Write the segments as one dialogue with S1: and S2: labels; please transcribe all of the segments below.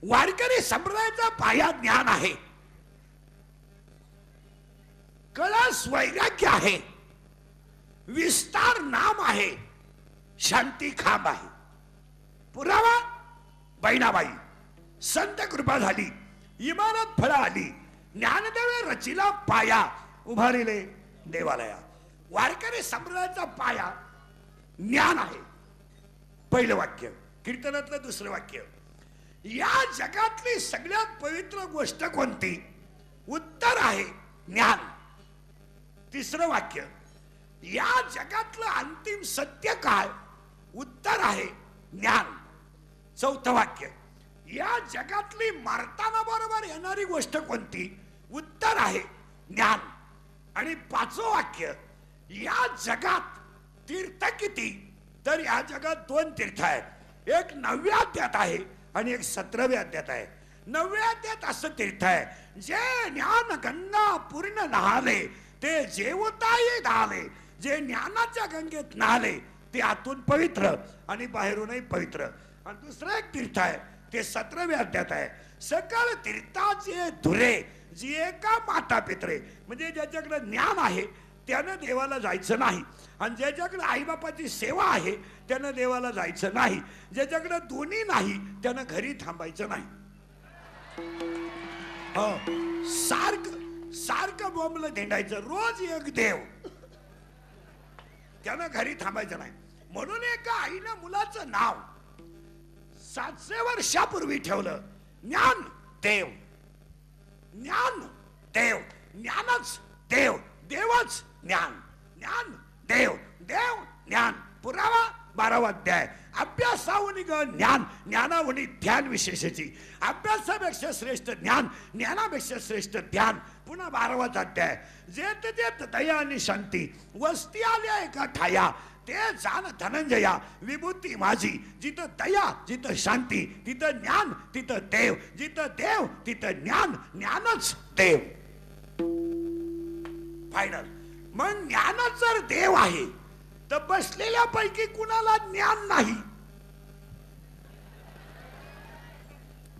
S1: वारकरी संप्रदायाचा पाया ज्ञान आहे, कळस वैराग्य आहे, विस्तार नाम आहे, शांती खांब आहे. पुरावा बहिणाबाई, संत कृपा झाली, इमारत फळ आली, ज्ञानदेवे रचिला पाया, उभारिले देवालया. वारकरी संप्रदायाचा पाया ज्ञान आहे. पहिलं वाक्य कीर्तनातलं. दुसरं वाक्य, या जगातली सगळ्यात पवित्र गोष्ट कोणती? उत्तर आहे ज्ञान. तिसरं वाक्य, या जगातलं अंतिम सत्य काय? उत्तर आहे ज्ञान. चौथं वाक्य, या जगातली मरताना बरोबर येणारी गोष्ट कोणती? उत्तर आहे ज्ञान. आणि पाचवं वाक्य, या जगात तीर्थ किती? तर या जगात 2 तीर्थ आहेत. एक 9व्या अध्यात आहे आणि एक 17व्या अध्यात आहे. 9व्या अध्यात असं तीर्थ आहे, जे ज्ञान गंगा पूर्ण नहाले ते जेवताही धाले. जे ज्ञानाच्या गंगेत नहाले ते आतून पवित्र आणि बाहेरूनही पवित्र. आणि दुसरं एक तीर्थ आहे ते 17व्या अध्यात आहे, सकळ तीर्थाचे धुरे जी एका माता पित्रे. म्हणजे ज्याच्याकडे ज्ञान आहे त्यानं देवाला जायचं नाही, आणि ज्याच्याकडे आईबापाची सेवा आहे त्यानं देवाला जायचं नाही. ज्याच्याकडे दोन्ही नाही त्यानं घरी थांबायचं नाही. सारखं बोंबलं धेंडायचं, रोज एक देव, त्यानं घरी थांबायचं नाही. म्हणून एका आईनं मुलाचं नाव 700 वर्षापूर्वी ठेवलं, ज्ञान देव. ज्ञान देव, ज्ञानच देव, देवच ज्ञान, ज्ञान देव, देव ज्ञान. पुरावा 12वा अध्याय. अभ्यासावनी ज्ञान, ज्ञानावनी ध्यान विशेषाची. अभ्यासापेक्षा श्रेष्ठ ज्ञान, ज्ञानापेक्षा श्रेष्ठ ध्यान. पुन्हा 12वाच अध्याय. जेत जेत दया आणि शांती वस्ती आल्या एका ठाया, ते जाण धनंजया विभूती माझी. जिथं दया जिथं शांती तिथं ज्ञान तिथं देव, जिथं देव तिथं ज्ञान, ज्ञानच देव. फायनल. मग ज्ञानच जर देव आहे तर बसलेल्या पैकी कुणाला ज्ञान नाही?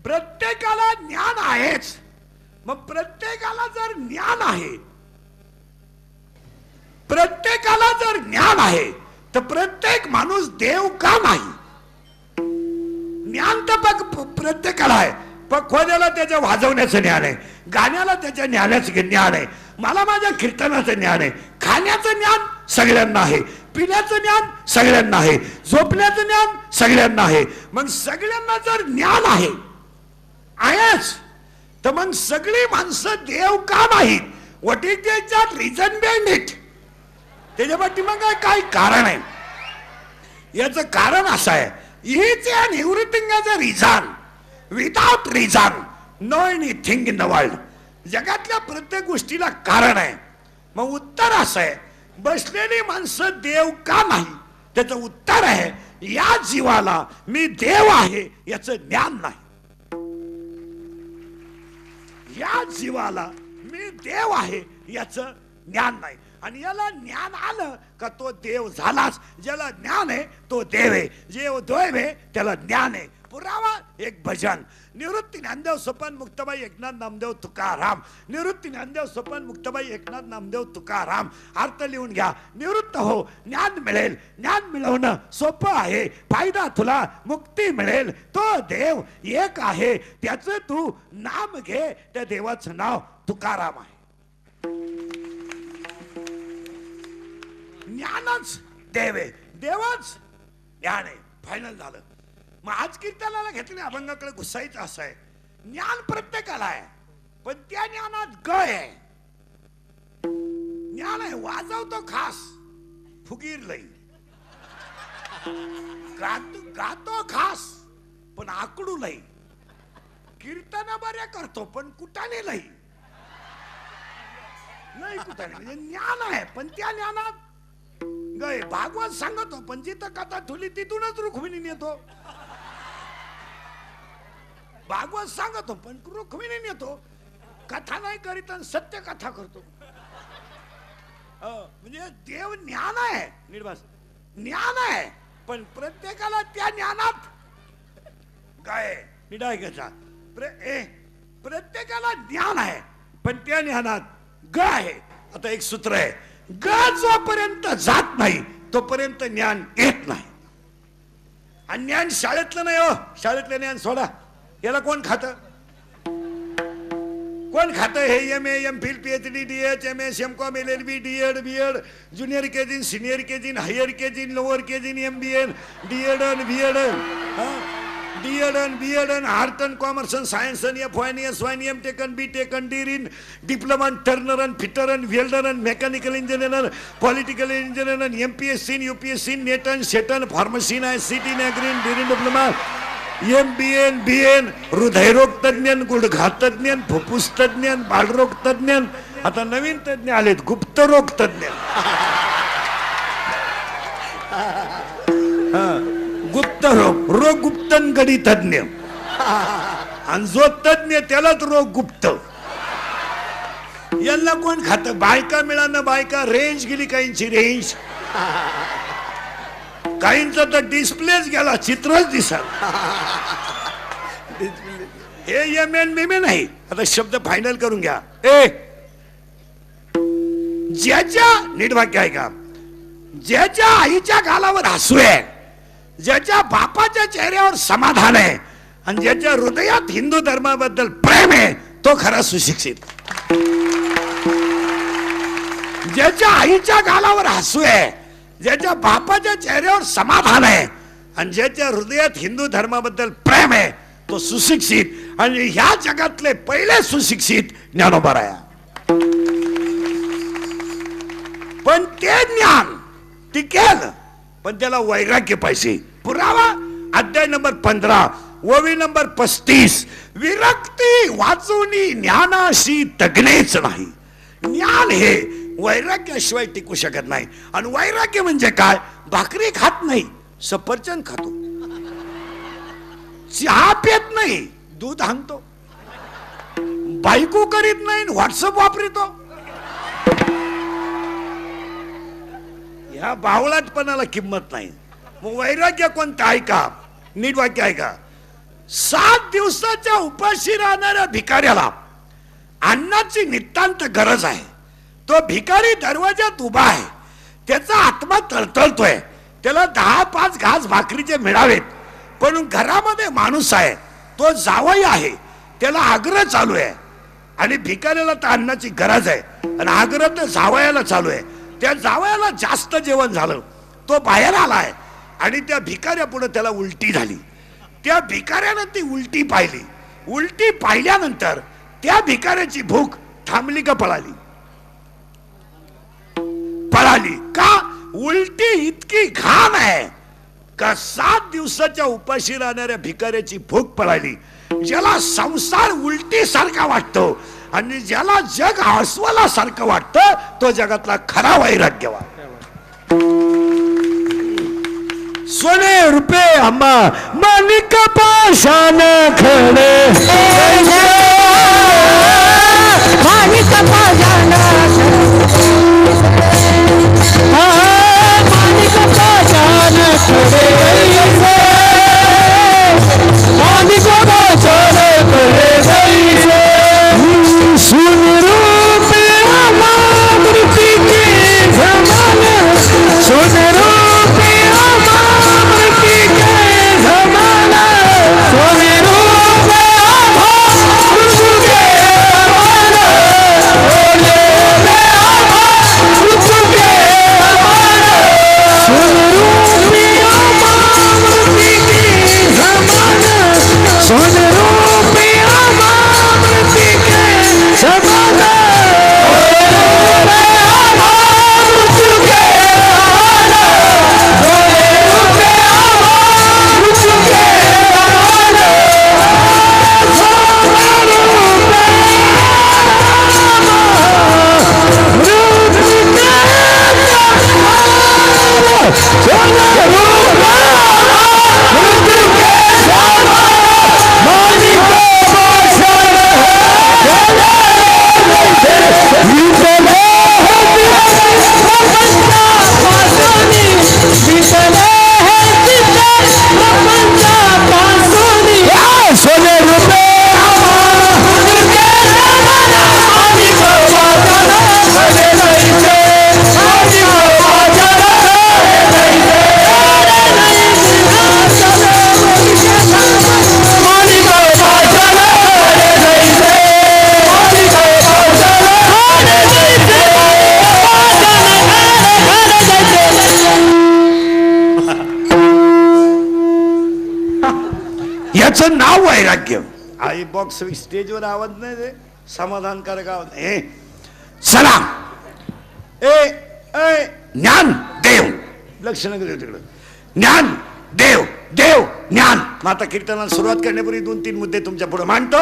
S1: प्रत्येकाला ज्ञान आहेच. मग प्रत्येकाला जर ज्ञान आहे, प्रत्येकाला जर ज्ञान आहे तर प्रत्येक माणूस देव का नाही? ज्ञान तर प्रत्येकाला आहे. पखवाद्याला त्याच्या वाजवण्याचं ज्ञान आहे, गाण्याला त्याच्या ज्ञानाचं ज्ञान आहे, मला माझ्या कीर्तनाचं ज्ञान आहे, खाण्याचं ज्ञान सगळ्यांना आहे, पिण्याचं ज्ञान सगळ्यांना आहे, झोपण्याचं ज्ञान सगळ्यांना आहे. मग सगळ्यांना जर ज्ञान आहे आहेच तर मग सगळी माणसं देव का नाहीत? What is the reason behind it? त्याच्या पाठीमागे काय कारण आहे? याचं कारण असं आहे, is an everything as a reason. Without reason no anything in the world. जगातल्या प्रत्येक गोष्टीला कारण आहे. मग उत्तर असं आहे, बसलेली माणसं देव का नाही? त्याचं उत्तर आहे, या जीवाला मी देव आहे याचं ज्ञान नाही. या जीवाला मी देव आहे याचं ज्ञान नाही. आणि याला ज्ञान आलं का तो देव झालाच. ज्याला ज्ञान आहे तो देव आहे, जे देव आहे त्याला ज्ञान आहे. पुरावा एक भजन. निवृत्ती ज्ञानदेव सोपान मुक्ताबाई एकनाथ नामदेव तुकाराम. निवृत्ती ज्ञानदेव सोपान मुक्ताबाई एकनाथ नामदेव तुकाराम. अर्थ लिहून घ्या. निवृत्त हो, ज्ञान मिळेल. ज्ञान मिळवणं सोपं आहे. फायदा तुला, मुक्ती मिळेल. तो देव एक आहे, त्याचं तू नाम घे. त्या देवाचं नाव तुकाराम आहे. ज्ञानच देव आहे, देवच ज्ञान आहे. फायनल झालं. मग आज कीर्तनाला घेतले अभंगाकडे घुसायचं असं आहे, ज्ञान प्रत्येकाला आहे पण त्या ज्ञानात ग आहे. ज्ञान आहे, वाजवतो खास, फुगीर लई, गातो खास पण आकडू लई, कीर्तन बरे करतो पण कुठाने लई नाही. कुठाने म्हणजे ज्ञान आहे पण त्या ज्ञानात गय. भागवत सांगतो पण जिथं कथा ठुली तिथूनच रुक्मिणी येतो. भागवत सांगतो पण रुक्मिणी येतो. कथा नाही करीत सत्य कथा करतो. म्हणजे देव ज्ञान आहे, निर्वास ज्ञान आहे पण प्रत्येकाला त्या ज्ञानात काय निडायचा. प्रत्येकाला ज्ञान आहे, पण त्या ज्ञानात ग आहे. आता एक सूत्र आहे, ग जोपर्यंत जात नाही तोपर्यंत ज्ञान येत नाही. आणि ज्ञान शाळेतलं नाही हो, शाळेतलं ज्ञान सोडा. याला कोण खातं? कोण खातं हे? M A, M Phil, PhD, DH, MS, MCom, LLB, DEd, BEd, junior KG, senior KG, higher KG, lower KG, MBA, DEd, BEd, DEd, BEd, art and commerce and science and FY, SY, MTech, BTech, DRIN, diploma, turner and fitter and welder and mechanical engineer, political engineer and MPSC, UPSC, NET and सेटन, pharmacy, ICT, NAGRIN, DRIN diploma, MBA, BN, हृदयरोग तज्ञ, गुडघा तज्ञ, फुफ्फुस तज्ञ, बालरोग तज्ञ. आता नवीन तज्ञ आलेत, गुप्तरोग तज्ञ. गुप्तरोग, रोग गुप्तनगडी तज्ञ. आणि जो तज्ञ त्यालाच रोग गुप्त. याला कोण खात? बायका मिळालं, बायका रेंज गेली, काहींची रेंज, काहींचा तर डिस्प्लेच गेला, चित्रच दिसत. हे MN नाही. आता शब्द फायनल करून घ्या. ज्याच्या, नीट वाक्य आहे का, ज्याच्या आईच्या गालावर हसू आहे, ज्याच्या बापाच्या चेहऱ्यावर समाधान आहे, आणि ज्याच्या हृदयात हिंदू धर्माबद्दल प्रेम आहे, तो खरा सुशिक्षित. ज्याच्या आईच्या गालावर हसू आहे, ज्याच्या बापाच्या चेहऱ्यावर समाधान आहे, आणि ज्याच्या हृदयात हिंदू धर्माबद्दल प्रेम आहे, तो सुशिक्षित. आणि ह्या जगातले पहिले सुशिक्षित ज्ञानोबा. पण ते ज्ञान टिकेल, पण त्याला वैराग्य पाहिजे. पुरावा अध्याय नंबर 15, ओवी नंबर 35. विरक्ती वाचूनी ज्ञानाशी तगणेच नाही. ज्ञान हे वैराग्याशिवाय टिकू शकत नाही. आणि वैराग्य म्हणजे काय? भाकरी खात नाही, सफरचंद खातो, चहा पेत नाही, दूध आणतो, बायको करीत नाही, व्हॉट्सअप वापरतो. या बावळटपणाला किंमत नाही. मग वैराग्य कोणतं? ऐका, नीट वाक्य ऐका. 7 दिवसाच्या उपाशी राहणाऱ्या भिकाऱ्याला अन्नाची नितांत गरज आहे. तो भिकारी दरवाजात उभा आहे, त्याचा आत्मा तळतळतोय, त्याला 10-5 घास भाकरीचे मिळावेत, पण घरामध्ये माणूस आहे, तो जावई आहे, त्याला आग्रह चालू आहे. आणि भिकाऱ्याला तर अन्नाची गरज आहे, आणि आग्रह तर जावयाला चालू आहे. त्या जावयाला जास्त जेवण झालं, तो बाहेर आलाय, आणि त्या भिकाऱ्या पुढे त्याला उलटी झाली. त्या भिकाऱ्यानं ती उलटी पाहिली. उलटी पाहिल्यानंतर त्या भिकाऱ्याची भूक थांबली का पळाली? पळाली. का? उलटी इतकी घाण आहे का 7 दिवसाच्या उपाशी राहणाऱ्या भिकाऱ्याची भूक पळाली. ज्याला संसार उलटी सारखा वाटतो आणि ज्याला जग हसवाला सारखं वाटतं, तो जगातला खरा वैराग्यवान. सोने रुपये आम्हा माणिक पाषाण खडे, माणिक पाषाण माणिक पाषाण खडे, माणिक पाषाण खडे, सुन रूपे आम्हा मृत्यु के जमाना, सुन रूपे आम्हा मृत्यु के जमाना, सुन रूपे आम्हा वैराग्य.
S2: आई बॉक्स स्टेजवर आवाज नाही रे, समाधानकारक आवाज.
S1: चला
S2: ए ए
S1: ज्ञान देव,
S2: लक्ष नका देऊ तिकडं.
S1: ज्ञान देव, देव ज्ञान.
S2: मग आता कीर्तनाला सुरुवात करण्यापूर्वी 2-3 मुद्दे तुमच्या पुढे मांडतो.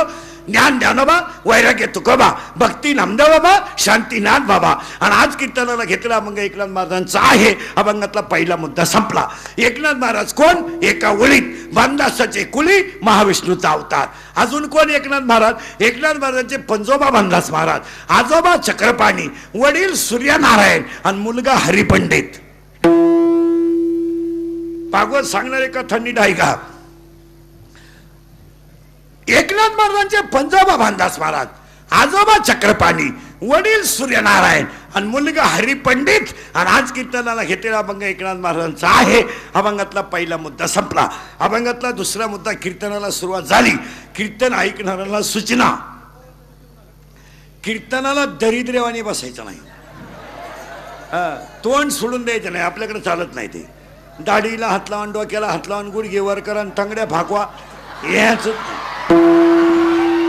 S1: ज्ञान ज्ञानोबा, वैराग्य तुकोबा, भक्ती नामदेव बाबा, शांती नाथ बाबा.
S2: आणि आज कीर्तनाला घेतला मग एकनाथ महाराजांचा आहे. अभंगातला पहिला मुद्दा संपला.
S1: एकनाथ महाराज कोण? एका ओळीत बांधासाचे कुली, महाविष्णूचा अवतार.
S2: अजून कोण एकनाथ महाराज? एकनाथ महाराजांचे पंजोबा भानदास महाराज,
S1: आजोबा चक्रपाणी, वडील सूर्यनारायण आणि मुलगा हरिपंडित.
S2: भागवत सांगणारे कथा नीट ऐका.
S1: एकनाथ महाराजांचे पंजोबा भानदास महाराज, आजोबा चक्रपाणी, वडील सूर्यनारायण आणि मुलगा हरिपंडित.
S2: आणि आज कीर्तनाला घेतलेला अभंग एकनाथ महाराजांचा आहे. अभंगातला पहिला मुद्दा संपला. अभंगातला दुसरा मुद्दा. कीर्तनाला सुरुवात झाली. कीर्तन ऐकणाऱ्यांना सूचना, कीर्तनाला दरिद्रेवाने बसायचं नाही. तोंड सोडून द्यायचं नाही, आपल्याकडे चालत नाही ते. दाढीला हात लावून, डोक्याला हात लावून, गुडघे वर करा, तांगड्या भागवा, याच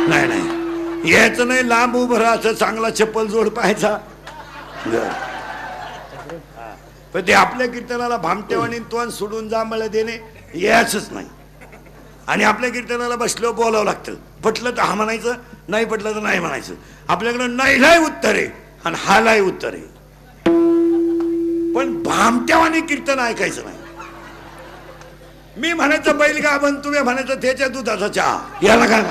S2: नाही नाही, याचं नाही. लांब उभं राहायचं, चांगला चप्पल जोड पाहायचा. पण ते आपल्या कीर्तनाला भामटेवाणी तोंड सोडून जांभळं देणे याचच नाही. आणि आपल्या कीर्तनाला बसलो बोलावं लागतं. पटलं तर हा म्हणायचं, नाही पटलं तर नाही म्हणायचं. आपल्याकडे नाही उत्तर आहे आणि हालाही उत्तर आहे. पण भामट्यावानी कीर्तन ऐकायचं नाही. मी म्हणायचं बैल गाभण, तुम्ही म्हणायचं त्याच्या दुधाचा चहा. याला काय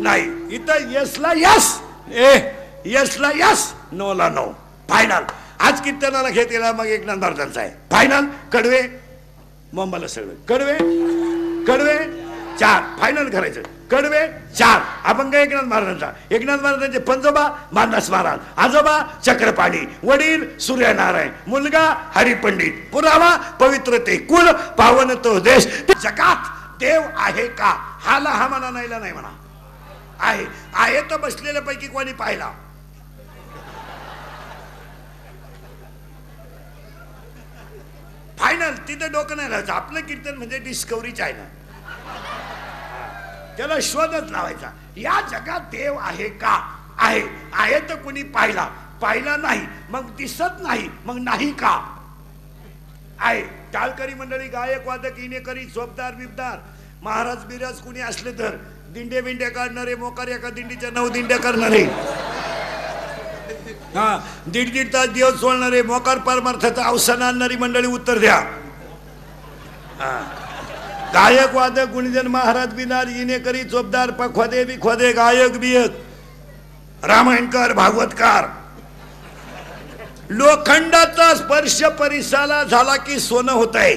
S2: नाही. इथं यसला यस, यसला यस, नोला नो. फायनल. आज कीर्तनाला घेतलेला मग एकनाथ महाराजांचा आहे. फायनल. कडवे मुंबईला सगळं कडवे कडवे 4. फायनल करायचं. कडवे 4. अभंग एकनाथ महाराजांचा. एकनाथ महाराजांचे पंजोबा भानदास महाराज, आजोबा चक्रपाणी, वडील सूर्यनारायण, मुलगा हरिपंडित. पुरावा पवित्र ते कुल, पावन तो देश. जगात देव आहे का? हाला हा म्हणा, नाहीला नाही म्हणा. आहे. आहे तर बसलेल्या पैकी कोणी पाहिला? फायनल. तिथं डोकं नाही लावायचं. आपलं कीर्तन म्हणजे डिस्कवरी चॅनल, त्याला शोधच लावायचा. या जगात देव आहे का? आहे. आहे तर कोणी पाहिला? पाहिला नाही, मग दिसत नाही, मग नाही का? आहे. टाळकरी मंडळी, गायक, वादक, इनेकरी, चोपदार, बिबदार, महाराज बिराज कुणी असले तर, दिंडे बिंड्या काढणारे, मोकार एका दिंडीच्या 9 दिंड्या करणारे, हा, 1.5 तास दिवस सोडणारे, मोकार परमार्थाचा अवसान आणणारी मंडळी उत्तर द्या. गायक, वादक, गुणीजन, महाराज बिनार, इनेकरी, चोपदार, पखवादे बिखवादे, गायक बियक, रामायणकार, भागवतकार. लोखंडाचा स्पर्श परिसाला झाला की सोनं होत आहे.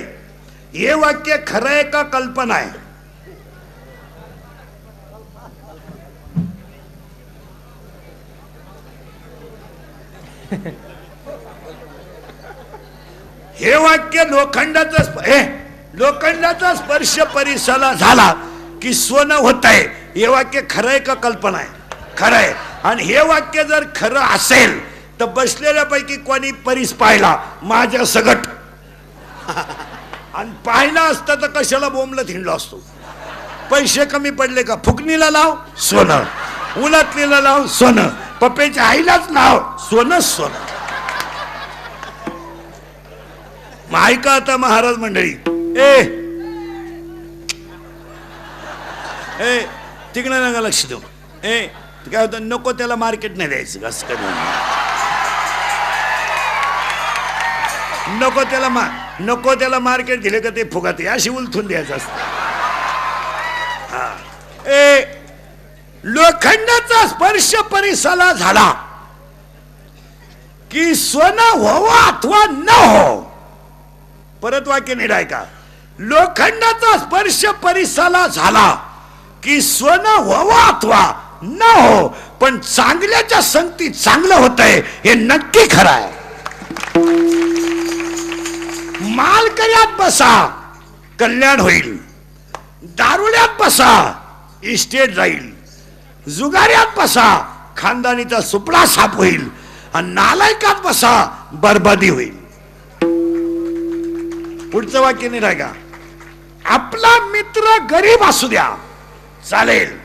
S2: हे वाक्य खरं आहे का कल्पना आहे? हे वाक्य लोखंडाचा स्पर्श परिसाला झाला की सोनं होत आहे. हे वाक्य खरं आहे का कल्पना आहे? खरं आहे. आणि हे वाक्य जर खरं असेल तर बसलेल्या पैकी कोणी परीस पाहिला? माझ्या सगट. आणि पाहिला असता तर कशाला बोंबलत हिंडलो असतो. पैसे कमी पडले का? फुकणीला लाव सोनं, उलातलीला लाव सोनं, पप्पेच्या आईलाच लाव सोनं सोनं. ऐका आता महाराज मंडळी, तिकडे नका लक्ष देऊ. काय होतं, नको त्याला मार्केट नाही द्यायचं. असं कधी नको त्याला मार्केट दिले का ते फुगात अशी उलथून द्यायचं असतं. लोखंडाचा स्पर्श परिसाला झाला की सोनं हो अथवा न हो. परत वाक्य नीट ऐका. लोखंडाचा स्पर्श परिसाला झाला की सोनं हो अथवा न हो, पण चांगल्याच्या संगती चांगलं होतंय हे नक्की खरं आहे. मालकऱ्यात बसा कल्याण होईल, दारुड्यात बसा इस्टेट जाईल, जुगाऱ्यात बसा खानदानीचा सुपडा साफ होईल, आणि नालायकात बसा बरबादी होईल. पुढचं वाक्य नाही राहिगा.
S1: आपला मित्र गरीब असू द्या चालेल,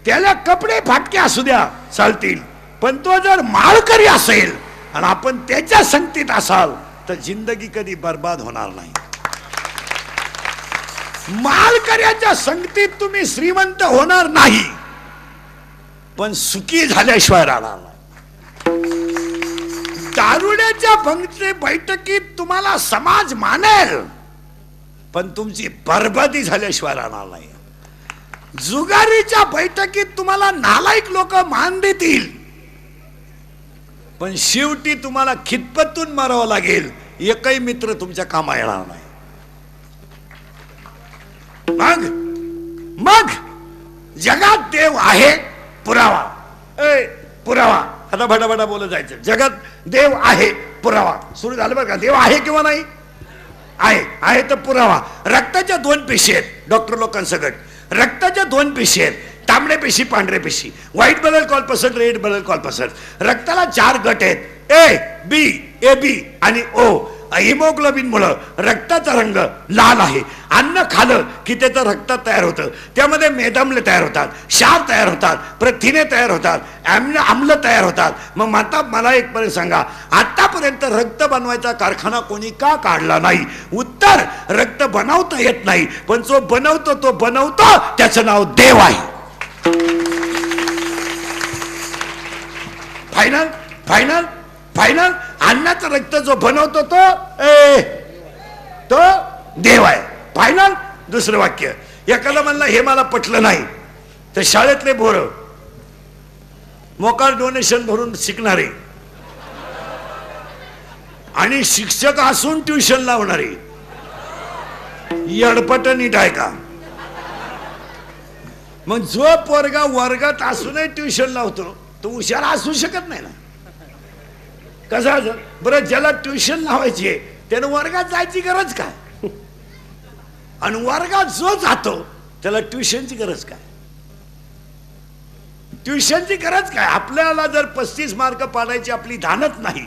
S1: त्याला कपडे फाटके असू द्या चालतील, पण तो जर माळकरी असेल आणि आपण त्याच्या संगतीत असाल तर जिंदगी कधी बर्बाद होणार नाही. माळकऱ्याच्या संगतीत तुम्ही श्रीमंत होणार नाही, पण सुखी झाल्याशिवाय राहणार नाही. दारुड्याच्या बैठकीत तुम्हाला समाज मानेल, पण तुमची बर्बादी झाल्याशिवाय राहणार नाही. जुगारीच्या बैठकीत तुम्हाला नालायक लोक मान देतील, पण शेवटी तुम्हाला खितपतून मारावं लागेल. एकही मित्र तुमच्या कामा येणार नाही. मग मग जगात देव आहे पुरावा. पुरावा आता भटाभटा बोलत जायचं. जगात देव आहे पुरावा सुरू झालं बरं का. देव आहे किंवा नाही? आहे तर पुरावा. रक्ताच्या 2 पेशी आहेत. डॉक्टर लोकांसकट रक्ताच्या 2 पेशी आहेत, तांबड्या पेशी, पांढऱ्या पेशी. White blood corpuscle, red blood corpuscle. रक्ताला 4 गट आहेत, ए बी, ए बी आणि ओ. हिमोग्लोबिन मुळे रक्ताचा रंग लाल आहे. अन्न खालं की त्याचं रक्त तयार होतं, त्यामध्ये मेदाम्ल तयार होतात, क्षार तयार होतात, प्रथिने तयार होतात, आम्ल तयार होतात. मग आता मला एक पर्यंत सांगा, आतापर्यंत रक्त बनवायचा कारखाना कोणी का काढला नाही? उत्तर, रक्त बनवता येत नाही, पण जो बनवतो त्याचं नाव देव आहे. Final final final. अन्नाचं रक्त जो बनवतो तो देव आहे. फायनल. दुसरं वाक्य, एखादा म्हणला हे मला पटलं नाही, तर शाळेतले पोरं मोकार डोनेशन भरून शिकणारे आणि शिक्षक असून ट्युशन लावणारे येडपट नीट आहे का? मग जो पोरगा वर्गात असूनही ट्युशन लावतो तो हुशार असू शकत नाही ना. कसा बरं, ज्याला ट्युशन लावायची आहे त्यानं वर्गात जायची गरज काय? आणि वर्गात जो जातो त्याला ट्युशनची गरज काय? ट्युशनची गरज काय? आपल्याला जर 35 मार्क पाडायची आपली धानच नाही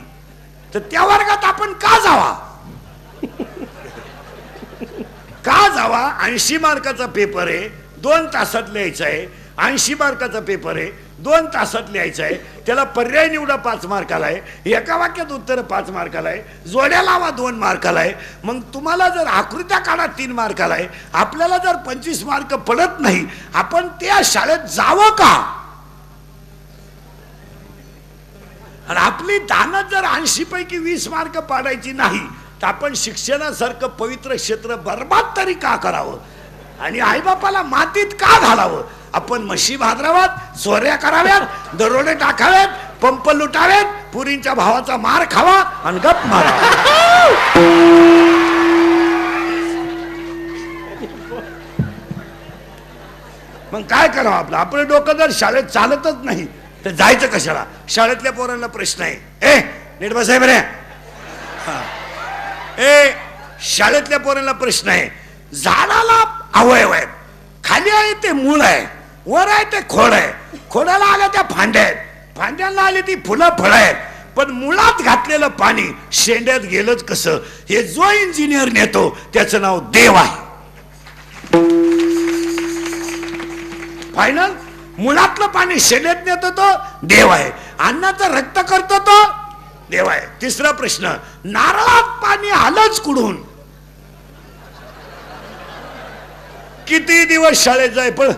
S1: तर त्या वर्गात आपण का जावा? का जावा? 80 मार्काचा पेपर आहे, 2 तासात लिहायचा आहे. 80 मार्काचा पेपर आहे, 2 तासात लिहायचं आहे. त्याला पर्याय निवडा 5 मार्काला आहे, एका वाक्यात उत्तर 5 मार्काला आहे, जोड्या लावा 2 मार्काला आहे. मग तुम्हाला जर आकृत्या काढा 3 मार्काला आहे. आपल्याला जर 25 मार्क पडत नाही, आपण त्या शाळेत जावं का? आणि आपली दानत जर 80 पैकी 20 मार्क पाडायची नाही तर आपण शिक्षणासारखं पवित्र क्षेत्र बर्बाद तरी का करावं? आणि आईबापाला मातीत का घालावं? आपण म्हशी भाद्रावात, चोऱ्या कराव्यात, दरोडे टाकाव्यात, पंप लुटावेत, पुरींच्या भावाचा मार खावा आणि गप मारावा. मग काय करावं? आपलं डोकं जर शाळेत चालतच नाही तर जायचं कशाला? शाळेतल्या पोरांना प्रश्न आहे, ए नीट बसाय बरे. शाळेतल्या पोरांना प्रश्न आहे, झाडाला अवयव आहेत, खाली आहे ते मूळ आहे, वर आहे ते खोड आहे, खोडाला आल्या त्या फांद्या आहेत, फांद्याला आली ती फुलं फळं आहेत, पण मुळात घातलेलं पाणी शेंड्यात गेलंच कसं? हे जो इंजिनियर नेतो त्याचं नाव देव आहे. फायनल. मुळातलं पाणी शेंड्यात नेतो तो देव आहे, अन्नाचं रक्त करतो तो देव आहे. तिसरा प्रश्न, नारळात पाणी आलंच कुठून? किती दिवस शाळेत जाय पण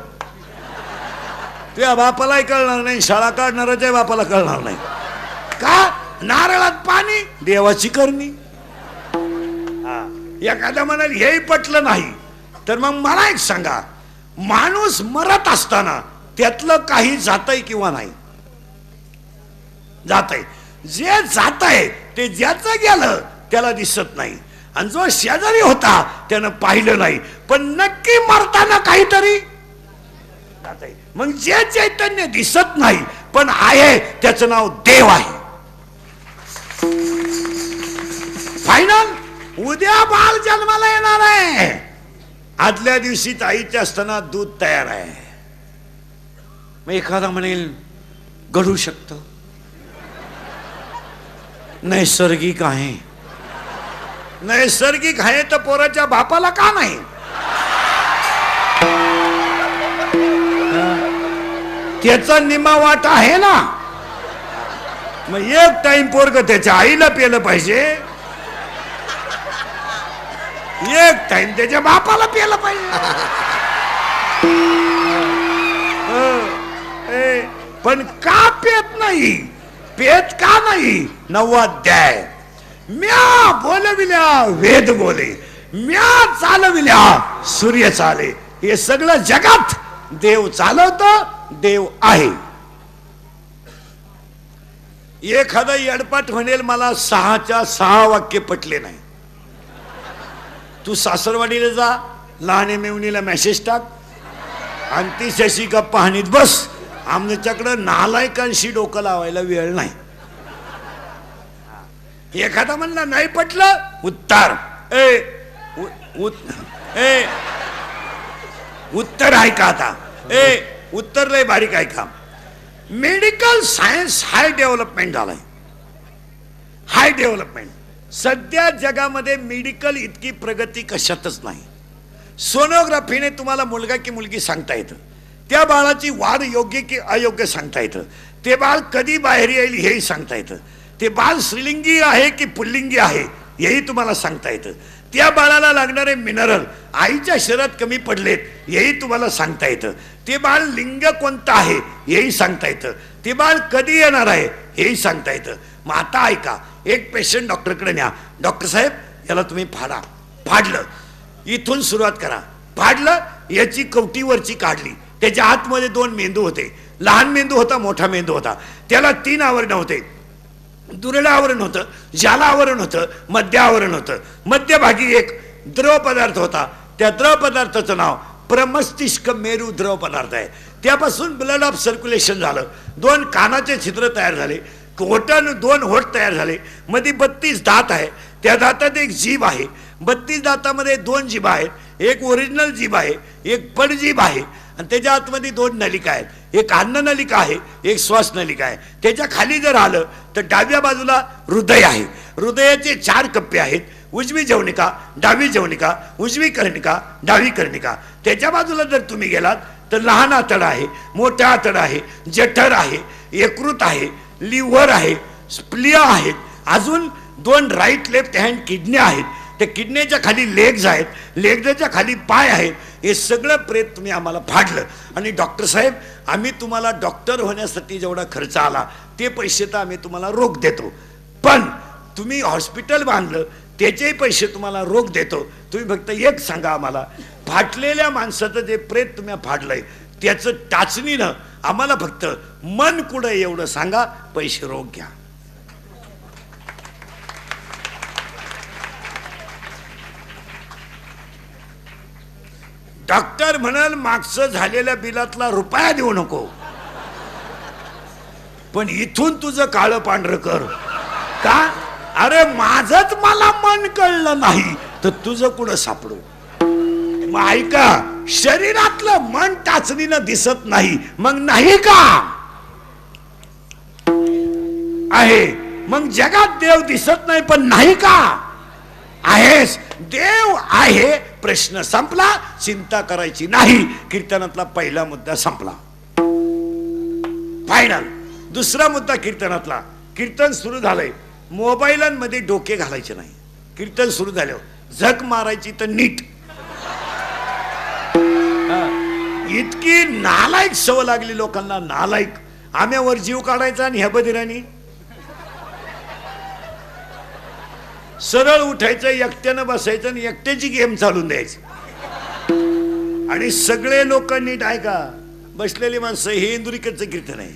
S1: तुझ्या बापालाही कळणार नाही, शाळा काढणाऱ्याच्या बापाला कळणार नाही. का? नारळात पाणी देवाची करणी. एखाद्या म्हणाल हेही पटलं नाही तर मग मला एक सांगा, माणूस मरत असताना त्यातलं काही जातंय किंवा नाही? जातंय. जे जातंय ते ज्याचं गेलं त्याला दिसत नाही, आणि जो शेजारी होता त्यानं पाहिलं नाही, पण नक्की मरताना काहीतरी जातंय. मग जे चैतन्य दिसत नाही पण आहे त्याचं नाव देव आहे. फायनल. उद्या बाळ जन्माला येणार आहे, आदल्या दिवशीच आईच्या असताना दूध तयार आहे. मग एखादा म्हणेल घडू शकतं, नैसर्गिक आहे. नैसर्गिक आहे तर पोराच्या बापाला का नाही?
S2: त्याचा निम्मा वाटा आहे ना. मग एक टाइम पोरग त्याच्या आईला पेलं पाहिजे, एक टाइम त्याच्या बापाला पेलं पाहिजे. पण का पेत नाही, पेत का नाही? 9वा अध्याय. म्या बोलविल्या वेद बोले, म्या चालविल्या सूर्य चाले. हे सगळं जगात देव चालवतो, देव आहे. एखादा यडपाट म्हणेल मला 6च्या 6 वाक्य पटले नाही. तू सासरवाडीला जा, लहाने मेवणीला मेसेज टाक आणि ती शशी गप्पा हाणीत बस. आमच्याकडं नालायकांशी डोकं लावायला वेळ नाही. एखादा म्हणला नाही पटलं, उत्तर उत्तर ऐका आता. उत्तर लय बारीक ऐका. मेडिकल सायन्स हाय डेव्हलपमेंट झालाय, हाय डेव्हलपमेंट. सध्या जगामध्ये मेडिकल इतकी प्रगती कशातच नाही. सोनोग्राफीने तुम्हाला मुलगा की मुलगी सांगता येतं, त्या बाळाची वाढ योग्य की अयोग्य सांगता येतं, ते बाळ कधी बाहेर येईल हेही सांगता येतं, ते बाळ स्त्रीलिंगी आहे की पुल्लिंगी आहे हेही तुम्हाला सांगता येतं, त्या बाळाला लागणारे मिनरल आईच्या शरीरात कमी पडलेत हेही तुम्हाला सांगता येतं, ते बाळ लिंग कोणतं आहे हेही सांगता येतं, ते बाळ कधी येणार आहे हेही सांगता येतं. मग आता ऐका, एक पेशंट डॉक्टरकडे न्या. डॉक्टर साहेब याला तुम्ही फाडा. फाडलं, इथून सुरुवात करा. फाडलं, याची कवटीवरची काढली, त्याच्या आतमध्ये 2 मेंदू होते. लहान मेंदू होता, मोठा मेंदू होता. त्याला 3 आवरण होते. दुरड आवरण होतं, जाल आवरण होतं, मध्य आवरण होतं. मध्यभागी एक द्रव पदार्थ होता. त्या द्रव पदार्थाचं नाव प्रमस्तिष्क मेरू द्रव पदार्थ आहे. त्यापासून ब्लड ऑफ सर्क्युलेशन झालं. 2 कानाचे छिद्र तयार झाले, होटानं 2 होठ तयार झाले. मध्ये 32 दात आहे. त्या दातात एक जीभ आहे. 32 दातामध्ये 2 जीभ आहेत. एक ओरिजिनल जीभ आहे, एक पडजीभ आहे. आणि त्याच्या आतमध्ये 2 नलिका आहेत. एक अन्न नलिका आहे, एक श्वास नलिका आहे. त्याच्या खाली जर आलं तर डाव्या बाजूला हृदय आहे. हृदयाचे 4 कप्पे आहेत. उजवी जवनिका, डावी जवनिका, उजवी कर्णिका, डावी कर्णिका. त्याच्या बाजूला जर तुम्ही गेलात तर लहान आतडा आहे, मोठा आतडा आहे, जठर आहे, यकृत आहे, लिव्हर आहे, स्प्लिया आहेत. अजून 2 राईट लेफ्ट हँड किडन्या आहेत. त्या किडनीच्या खाली लेग्स आहेत, लेग्सच्या खाली पाय आहेत. हे सगळं प्रेत तुम्ही आम्हाला फाडलं. आणि डॉक्टर साहेब आम्ही तुम्हाला डॉक्टर होण्यासाठी जेवढा खर्च आला ते पैसे तर आम्ही तुम्हाला रोख देतो, पण तुम्ही हॉस्पिटल बांधलं त्याचे पैसे तुम्हाला रोख देतो. तुम्ही फक्त एक सांगा आम्हाला, फाटलेल्या माणसाचं जे प्रेत तुम्ही फाडलंय त्याचं टाचणीनं आम्हाला फक्त मन कुठं एवढं सांगा, पैसे रोख घ्या. डॉक्टर म्हणाल मागचं झालेल्या बिलातला रुपया देऊ नको, पण इथून तुझं काळं पांढरं कर. का? अरे माझंच मला मन कळलं नाही तर तुझं कुठं सापडू. मग ऐका, शरीरातलं मन टाचणीनं दिसत नाही, मग नाही का आहे? मग जगात देव दिसत नाही पण नाही का आहेस? देव आहे, प्रश्न संपला, चिंता करायची नाही. कीर्तनातला पहिला मुद्दा संपला, फायनल. दुसरा मुद्दा कीर्तनातला, कीर्तन सुरू झालंय, मोबाईलांमध्ये डोके घालायचे नाही. कीर्तन सुरू झाल्यावर झक मारायची तर नीट. इतकी नालायक सवय लागली लोकांना, नालायक. आम्यावर जीव काढायचा आणि ह्या बधिरांनी सरळ उठायचं, एकट्यानं बसायचं आणि एकट्याची गेम चालून द्यायची. आणि सगळे लोक नीट ऐका, बसलेली माणसं, हे इंदुरीकडचं कीर्तन आहे.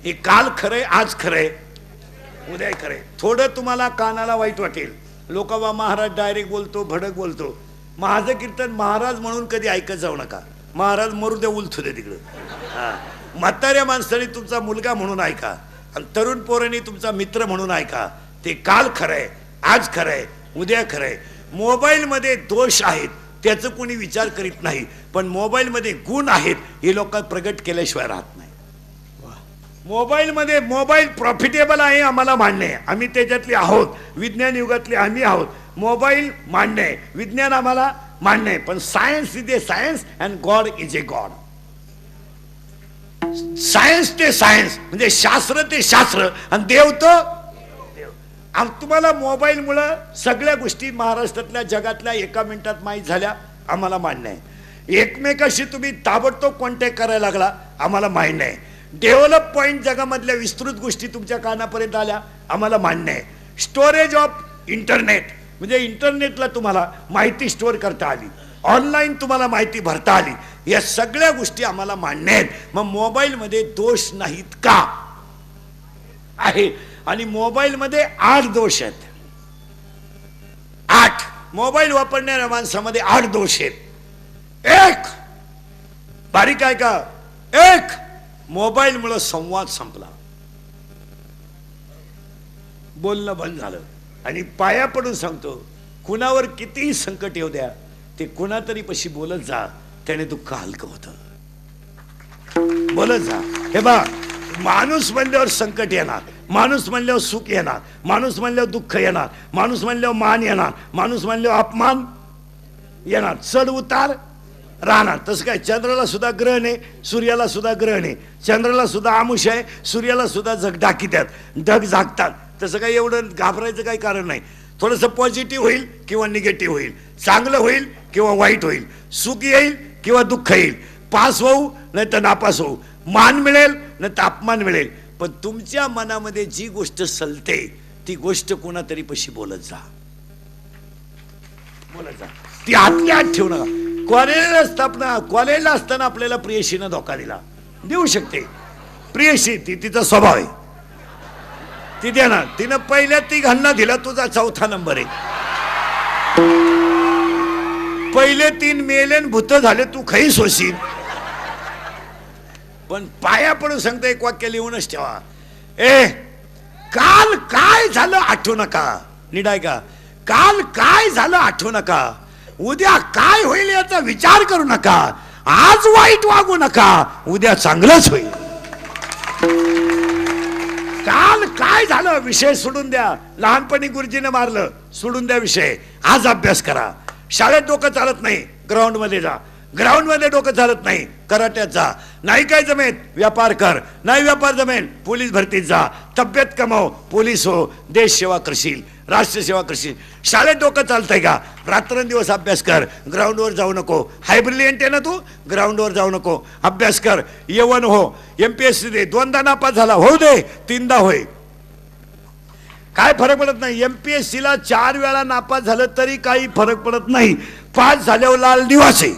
S2: हे काल खरंय, आज खरंय, उद्या खरंय. थोडं तुम्हाला कानाला वाईट वाटेल, लोकांवा महाराज डायरेक्ट बोलतो, भडक बोलतो. माझं कीर्तन महाराज म्हणून कधी ऐकत जाऊ नका. महाराज मरू द्या, उलथू दे तिकडं. म्हाताऱ्या माणसाने तुमचा मुलगा म्हणून ऐका आणि तरुण पोरांनी तुमचा मित्र म्हणून ऐका. ते काल खरंय, आज खरंय, उद्या खरंय. मोबाईलमध्ये दोष आहेत त्याचं कोणी विचार करीत नाही, पण मोबाईलमध्ये गुण आहेत हे लोक प्रगट केल्याशिवाय राहत नाही. मोबाईलमध्ये मोबाईल प्रॉफिटेबल आहे आम्हाला मान्य आहे, आम्ही त्याच्यातले आहोत, विज्ञान युगातले आम्ही आहोत. मोबाईल मान्य आहे, विज्ञान आम्हाला मान्य आहे. पण science is a science and God is a god. Science ते सायन्स म्हणजे शास्त्र ते शास्त्र आणि देव तो देव. आणि तुम्हाला मोबाईल मुळे सगळ्या गोष्टी महाराष्ट्रातल्या जगातल्या एका मिनिटात माहीत झाल्या, आम्हाला मान्य आहे. एकमेकाशी तुम्ही ताबडतोब कॉन्टॅक्ट करायला लागला, आम्हाला मान्य आहे. डेव्हलप पॉइंट जगामधल्या विस्तृत गोष्टी तुमच्या कानापर्यंत आल्या, आम्हाला मान्य आहे. स्टोरेज ऑफ इंटरनेट म्हणजे इंटरनेटला तुम्हाला माहिती स्टोअर करता आली, ऑनलाईन तुम्हाला माहिती भरता आली, या सगळ्या गोष्टी आम्हाला मान्य आहेत. मग मोबाईलमध्ये दोष नाहीत का? आहे. आणि मोबाईलमध्ये 8 दोष आहेत. 8 मोबाईल वापरणाऱ्या माणसामध्ये 8 दोष आहेत. एक बारीक आहे का? एक मोबाईल मुळे संवाद संपला, बोलणं बंद झालं. आणि पाया पडून सांगतो, कुणावर कितीही संकट येऊ द्या, ते कुणातरी पशी बोलत जा, त्याने दुःख हलकं होतं. बोलत जा. हे बा, माणूस म्हणल्यावर संकट येणार, माणूस म्हणल्यावर सुख येणार, माणूस म्हणल्यावर दुःख येणार, माणूस म्हणल्यावर मान येणार, माणूस म्हणल्यावर अपमान येणार, चढ उतार राहणार. तसं काय चंद्राला सुद्धा ग्रहण आहे, सूर्याला सुद्धा ग्रहण आहे, चंद्राला सुद्धा आमुष आहे, सूर्याला सुद्धा जग डाकीतात, ढग झाकतात. तसं काही एवढं घाबरायचं काही कारण नाही. थोडंसं पॉझिटिव्ह होईल किंवा निगेटिव्ह होईल, चांगलं होईल किंवा वाईट होईल, सुख येईल किंवा दुःख येईल, पास होऊ नाही तर नापास होऊ, मान मिळेल नाही तर अपमान मिळेल. पण तुमच्या मनामध्ये जी गोष्ट सलते ती गोष्ट कोणातरी पशी बोलत जा, बोलत जा. ती आतल्या आत ठेवू नका. कॉलेजला असताना आपल्याला प्रियशीनं धोका दिला, देऊ शकते. प्रियशी ती तिचा स्वभाव आहे, ती देणार. तिनं पहिल्या ती घालना दिला, तुझा 4था नंबर आहे. पहिले 3 मेलेन भूत झाले, तू खई सोशील. पण पाया पडून सांगता एक वाक्य लिहूनच ठेवा. काल काय झालं आठवू नका. नीट का? काल काय झालं आठवू नका. उद्या काय होईल याचा विचार करू नका. आज वाईट वागू नका, उद्या चांगलंच होईल. काल काय झालं विषय सोडून द्या. लहानपणी गुरुजीने मारलं, सोडून द्या विषय. आज अभ्यास करा. शाळेत डोकं चालत नाही, ग्राउंड मध्ये जा. ग्राउंड मध्ये डोकं चालत नाही, कराट्यात जा. नाही काय जमेत, व्यापार कर. नाही व्यापार जमेल, पोलीस भरतीत जा. तब्येत कमाव, पोलीस हो, देश सेवा करशील, राष्ट्र सेवा करशील. शाळेत डोकं चालतंय का? रात्रंदिवस अभ्यास कर, ग्राउंडवर जाऊ नको. हाय ब्रिलियंट आहे ना तू, ग्राउंडवर जाऊ नको, अभ्यास कर. येवन हो, MPSC दे. 2दा नापास झाला, होऊ दे, 3दा होय, काय फरक पडत नाही. MPSC ला 4 वेळा नापास झालं तरी काही फरक पडत नाही. 5 झाल्यावर लाल दिवस आहे.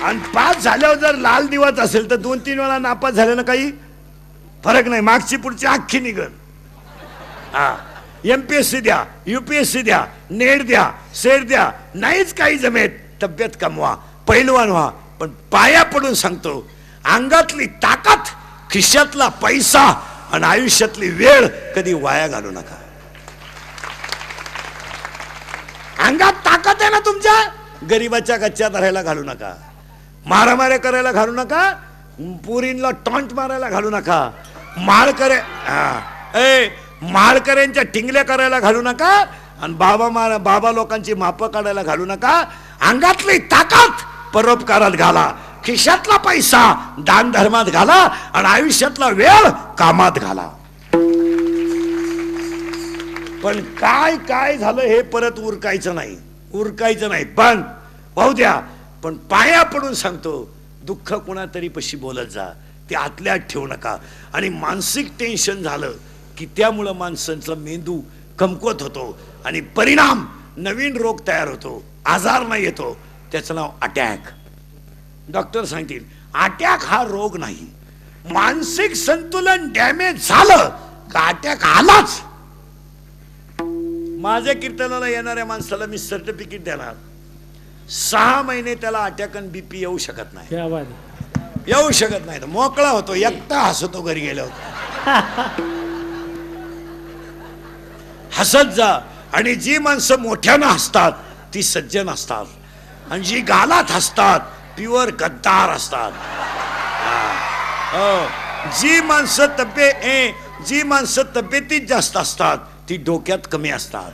S2: आणि 5 झाल्यावर जर लाल दिवस असेल तर 2-3 वेळा नापास झाल्यानं काही फरक नाही. मागची पुढची अख्खी निघल. MPSC द्या, UPSC द्या, नेट द्या, सेट द्या, नाहीच काही जमेत, तब्येत कमवा, पैलवान व्हा. पण पाया पडून सांगतो, अंगातली ताकद, खिशातला पैसा आणि आयुष्यातली वेळ कधी वाया घालू नका. अंगात ताकद आहे ना तुमच्या, गरीबाच्या गच्च्यात राहायला घालू नका. मारामाऱ्या करायला घालू नका. पुरींना टॉन्ट मारायला घालू नका. माळकऱ्यांच्या टिंगल्या करायला घालू नका. आणि बाबा लोकांची मापं काढायला घालू नका. अंगातली ताकद परोपकारात घाला, खिशातला पैसा दान धर्मात घाला आणि आयुष्यातला वेळ कामात घाला. पण काय काय झालं हे परत उरकायचं नाही, उरकायचं नाही. पण पाहू द्या. पण पाया पडून सांगतो, दुःख कोणातरी पशी बोलत जा, ते आतल्यात ठेवू नका. आणि मानसिक टेन्शन झालं की त्यामुळं माणसांचा मेंदू कमकुवत होतो आणि परिणाम नवीन रोग तयार होतो, आजार नाही येतो. त्याचं नाव अटॅक. डॉक्टर सांगतील अटॅक हा रोग नाही. मानसिक संतुलन डॅमेज झालं का अटॅक आलाच. माझ्या कीर्तनाला येणाऱ्या माणसाला मी सर्टिफिकेट देणार, 6 महिने त्याला अटॅक आणि BP येऊ शकत नाही, येऊ शकत नाही. मोकळा होतो, एकटा हसतो घरी गेल्यावर. हसत जा. आणि जी माणसं मोठ्यानं हसतात ती सज्जन असतात, आणि जी गालात हसतात प्युअर गद्दार असतात. जी माणसं तब्येतीत जास्त असतात ती डोक्यात कमी असतात.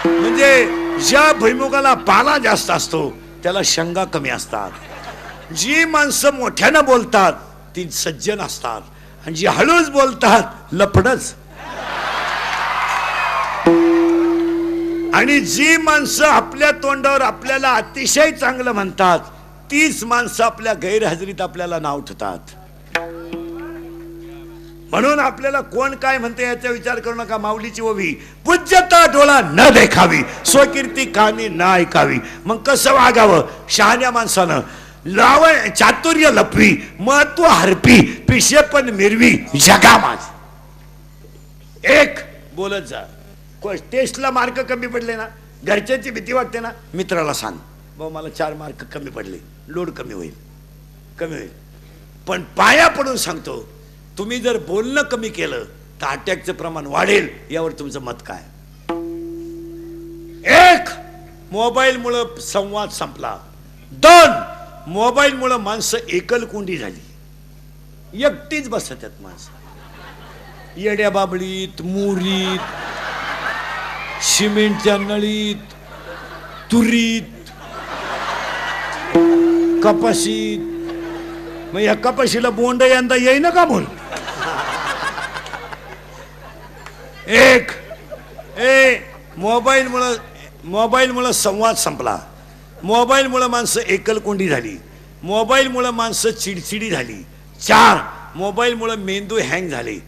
S2: म्हणजे ज्या भुईमुगाला पाला जास्त असतो त्याला शेंगा कमी असतात. जी माणसं मोठ्यानं बोलतात ती सज्जन असतात आणि जी हळूच बोलतात लफडच. आणि जी माणसं आपल्या तोंडावर आपल्याला अतिशय चांगलं म्हणतात तीच माणसं आपल्या गैरहजेरीत आपल्याला नाव ठेवतात. म्हणून आपल्याला कोण काय म्हणते याचा विचार करू नका. माऊलीची ओवी, पूज्यता डोळा न देखावी, स्वकीर्ती कानी न ऐकावी. मग कसं वागावं शहाण्या माणसानं? चातुर्य लपवी, महत्व हरपी, पिशेपण मिरवी जगा माझ. एक बोलत जा. टेस्टला मार्क कमी पडले ना, घरच्यांची भीती वाटते ना, मित्राला सांग भाऊ मला 4 मार्क कमी पडले, लोड कमी होईल, कमी होईल. पण पाया पडून सांगतो, तुम्ही जर बोलणं कमी केलं तर अटॅकचं प्रमाण वाढेल. यावर तुमचं मत काय? एक, मोबाईल मुळे संवाद संपला. 2, मोबाईल मुळे माणसं एकलकोंडी झाली, एकटीच बसतात माणसं. येड्या बाबळीत, मुरीत, सिमेंटच्या नळीत, तुरीत, कपाशीत. मग या कपाशीला बोंड यंदा येईना का म्हणून? एक, मोबाईल मुळे संवाद संपला. मोबाईल मुळे माणसं एकलकोंडी झाली. मोबाईल मुळे माणसं चिडचिडी झाली. 4, मोबाईल मुळे मेंदू हँग झाले.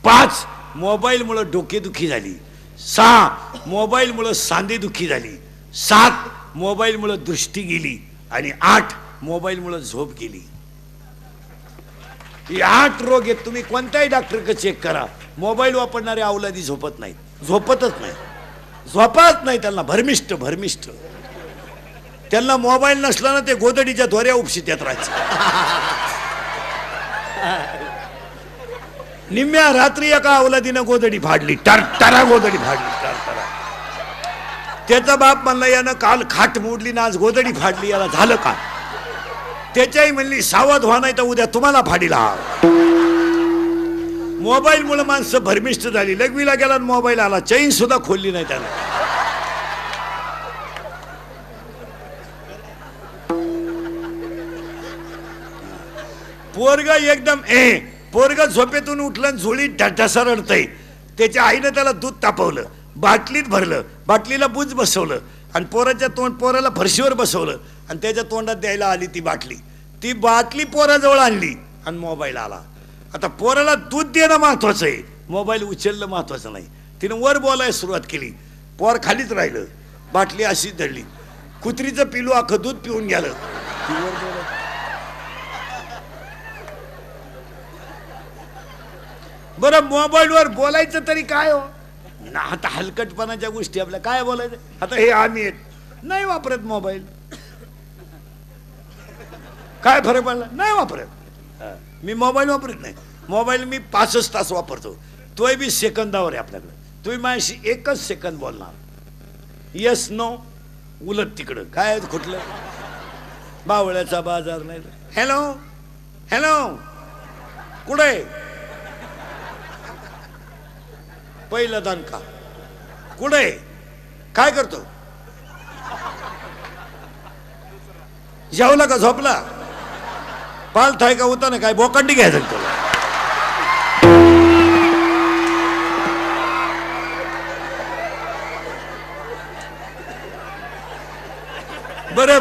S2: 5, मोबाईल मुळे डोकेदुखी झाली. 6, मोबाईल मुळे सांधेदुखी झाली. 7, मोबाईल मुळे दृष्टी गेली. आणि 8, मोबाईल मुळे झोप गेली. हे 8 रोग आहेत. तुम्ही कोणत्याही डॉक्टरकडे चेक करा, मोबाईल वापरणारे अवलादी झोपत नाही, झोपतच नाही, झोपत नाही. त्यांना भरमिष्ट भरमिष्ट. त्यांना मोबाईल नसला ना ते गोदडीच्या धोऱ्या उपशीत येत राहायचं. निम्म्या रात्री एका अवलादीनं गोदडी फाडली, टरटरा गोदडी फाडली, टरटरा. त्याचा बाप म्हणला यानं काल खाट मोडली ना आज गोदडी फाडली, याला झालं का? त्याच्याही म्हणली सावध व्हा नाही तर उद्या तुम्हाला फाडीला. मोबाईल मुळे माणसं भरमिष्ट झाली. लघवीला गेला मोबाईल आला, चैन सुद्धा खोलली नाही त्याला. पोरगा एकदम पोरगा झोपेतून उठलं, झोळीत ढसा रडतय. त्याच्या आईनं त्याला दूध तापवलं, बाटलीत भरलं, बाटलीला बुज बसवलं आणि पोराला फरशीवर बसवलं आणि त्याच्या तोंडात द्यायला आली ती बाटली. ती बाटली पोराजवळ आणली आणि मोबाईल आला. आता पोराला दूध देणं महत्वाचं आहे, मोबाईल उचलणं महत्वाचं नाही. तिनं वर बोलायला सुरुवात केली, पोर खालीच राहिलं, बाटली अशीच धरली. कुत्रीचं पिलू अख्खं दूध पिऊन गेलं. बरं मोबाईलवर बोलायचं तरी काय हो ना? आता हलकटपणाच्या गोष्टी आपल्या काय बोलायचं? आता हे आम्ही नाही वापरत मोबाईल, काय फरक पडला? नाही वापरत. मी मोबाईल वापरत नाही. मोबाईल मी 5 तास वापरतो, तोही बी सेकंदावर आहे आपल्याकडे. तुम्ही माझ्याशी 1 सेकंद बोलणार, येस नो, उलट तिकडं काय कुठलं बावळ्याचा बाजार नाही. हॅलो हॅलो, कुठे? पहिलं दणका कुठे? काय करतो? जेवला का झोपला? पाल थाय का होता ना काय बोकंडी घ्यायचं तुला? बरं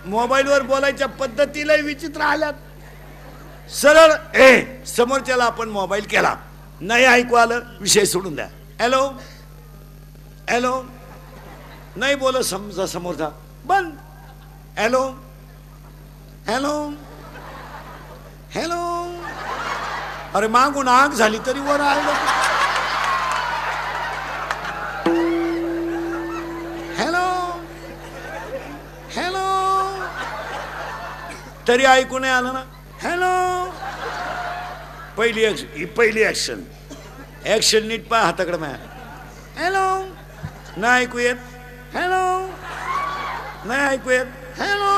S2: मोबाईलवर बोलायच्या पद्धतीला विचित्र आल्यात. सरळ समोरच्याला आपण मोबाईल केला, नाही ऐकू आलं विषय सोडून द्या. हॅलो हॅलो, नाही बोल समजा समोरचा, बंद. हॅलो हॅलो हॅलो, अरे मागून आग झाली तरी वर आलं. हॅलो हॅलो, तरी ऐकू नाही आलं ना. हॅलो, पहिली ऍक्शन नीट पहा हाताकडे माझ्या. हॅलो, नाही ऐकू येत. हॅलो, नाही ऐकू येत. हॅलो,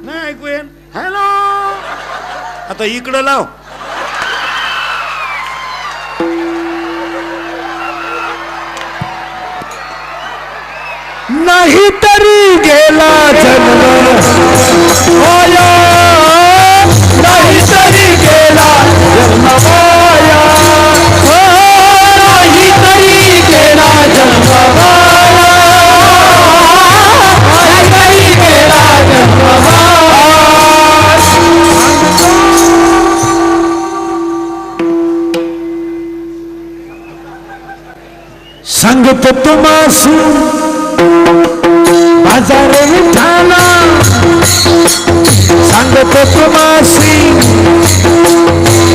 S2: नाही ऐकू येत. हॅलो, आता इकडं लाव.
S1: नाही तरी गेला जन्म माया, नाही तरी गेला जन्म माया, नाही तरी गेला जन्म माया, नाही तरी गेला जन्म माया. सांगतो तुम्हासी बाजार विठाला, सांगतो तुम्हासी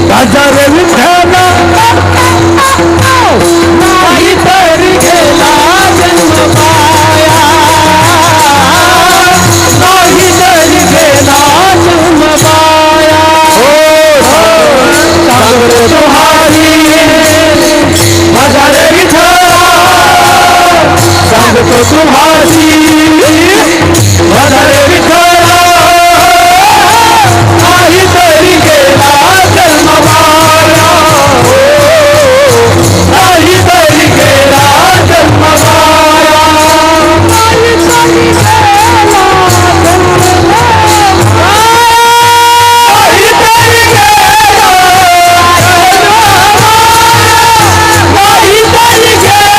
S1: बाजार विठाला, नाही तरी गेला जन्म माया, नाही तरी गेला जन्म माया. सांगतो तुम्हारी बाजार विठाला, सांगतो तुम्हारी बाजार विठाला, नाही तरी गेला जन्म माया, नाही तरी गेला जन्म माया, नाही तरी गेला जन्म माया, नाही तरी गेला नाही तरी गेला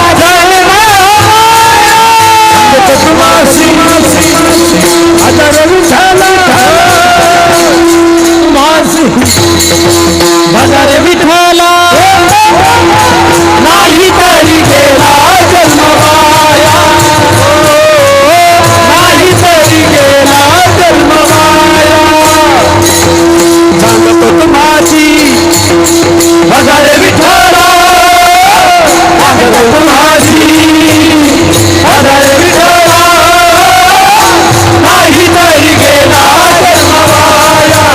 S1: जन्म बाजार विठाला, नाही तरी गेला जन्म माया, नाही तरी गेला जन्म माया. सांगतो तुम्हाची बाजार विठाला, सांगतो तुम्हाची बाजार विठाला, नाही तरी गेला जन्म माया,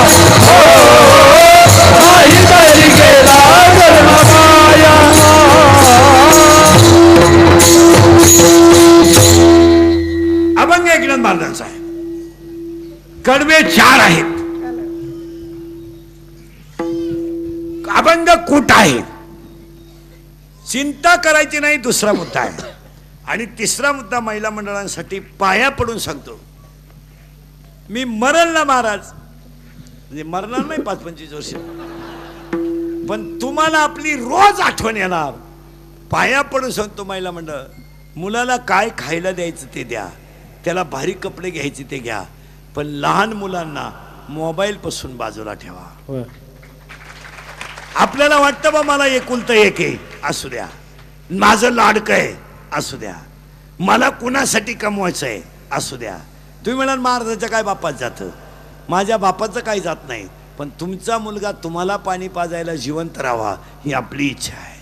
S1: नाही तरी गेला जन्म माया. अभंग एकनाथ महाराजांचा आहे. कडवे 4 आहेत. अभंग कूट आहे. चिंता करायची नाही दुसरा मुद्दा आहे. आणि तिसरा मुद्दा महिला मंडळांसाठी पाया पडून सांगतो, मी मरल ना महाराज, म्हणजे मरणार नाही 5-25 वर्ष, पण तुम्हाला आपली रोज आठवण येणार. पाया पडून सांगतो महिला मंडळ, मुलाला काय खायला द्यायचं ते द्या, त्याला भारी कपडे घ्यायचे ते घ्या, पण लहान मुलांना मोबाईल पासून बाजूला ठेवा. आपल्याला वाटतं बा मला एकुलतं एक आहे, असू द्या, माझं लाडकं आहे, असू द्या, मला कुणासाठी कमवायचं आहे, असू द्या. तुम्ही म्हणाल महाराजाच्या काय बापात जातं, माझ्या बापाचं काही जात नाही, पण तुमचा मुलगा तुम्हाला पाणी पाजायला जिवंत राहावा ही आपली इच्छा आहे.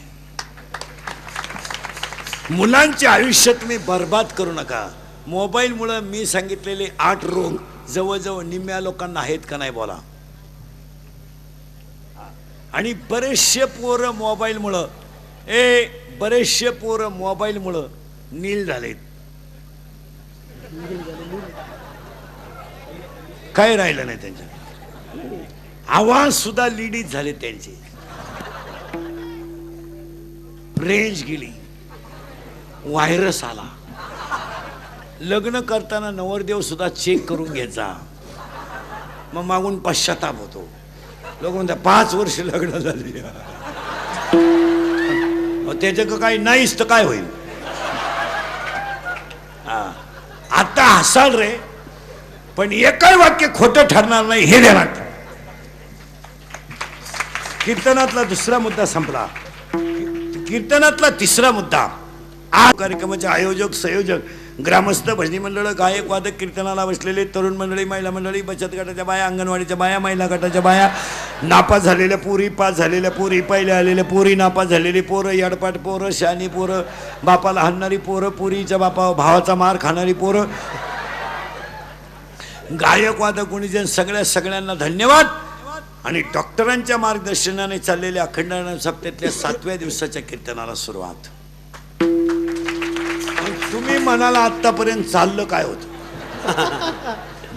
S1: मुलांचे आयुष्य तुम्ही बर्बाद करू नका. मोबाईलमुळे मी सांगितलेले 8 रोग जवळजवळ निम्म्या लोकांना आहेत का नाही बोला. आणि बरेचसे पोरं मोबाईलमुळं बरेचसे पोरं मोबाईलमुळं नील झालेत. काय राहिलं नाही त्यांच्या, आवाज सुद्धा लिडीत झाले त्यांचे, रेंज गेली, व्हायरस आला. लग्न करताना नवरदेव सुद्धा चेक करून घ्यायचा, मग मागून पश्चाताप होतो. लोक म्हणतात 5 वर्ष लग्न झाली, त्याच्या काही नाहीच तर काय होईल. आता हसाल रे, पण एकही वाक्य खोटं ठरणार नाही हे ध्यानात ठेवा. कीर्तनातला दुसरा मुद्दा संपला. कीर्तनातला तिसरा मुद्दा, आज कार्यक्रमाचे आयोजक संयोजक ग्रामस्थ भजनी मंडळ गायक वादक कीर्तनाला बसलेले तरुण मंडळी महिला मंडळी बचत गटाच्या बाया अंगणवाडीच्या बाया महिला गटाच्या बाया नापास झालेल्या पुरी पास झालेल्या पुरी पहिले आलेल्या पुरी नापास झालेली पोरं यडपाट पोरं शानी पोरं बापाला हाणणारी पोरं पुरीच्या बापा भावाचा मार खाणारी पोरं गायक वादक गुणीजन सगळ्यांना धन्यवाद. आणि डॉक्टरांच्या मार्गदर्शनाने चाललेल्या अखंड सप्त्यातल्या 7व्या दिवसाच्या कीर्तनाला सुरुवात. तुम्ही म्हणाला आत्तापर्यंत चाललं काय होतं?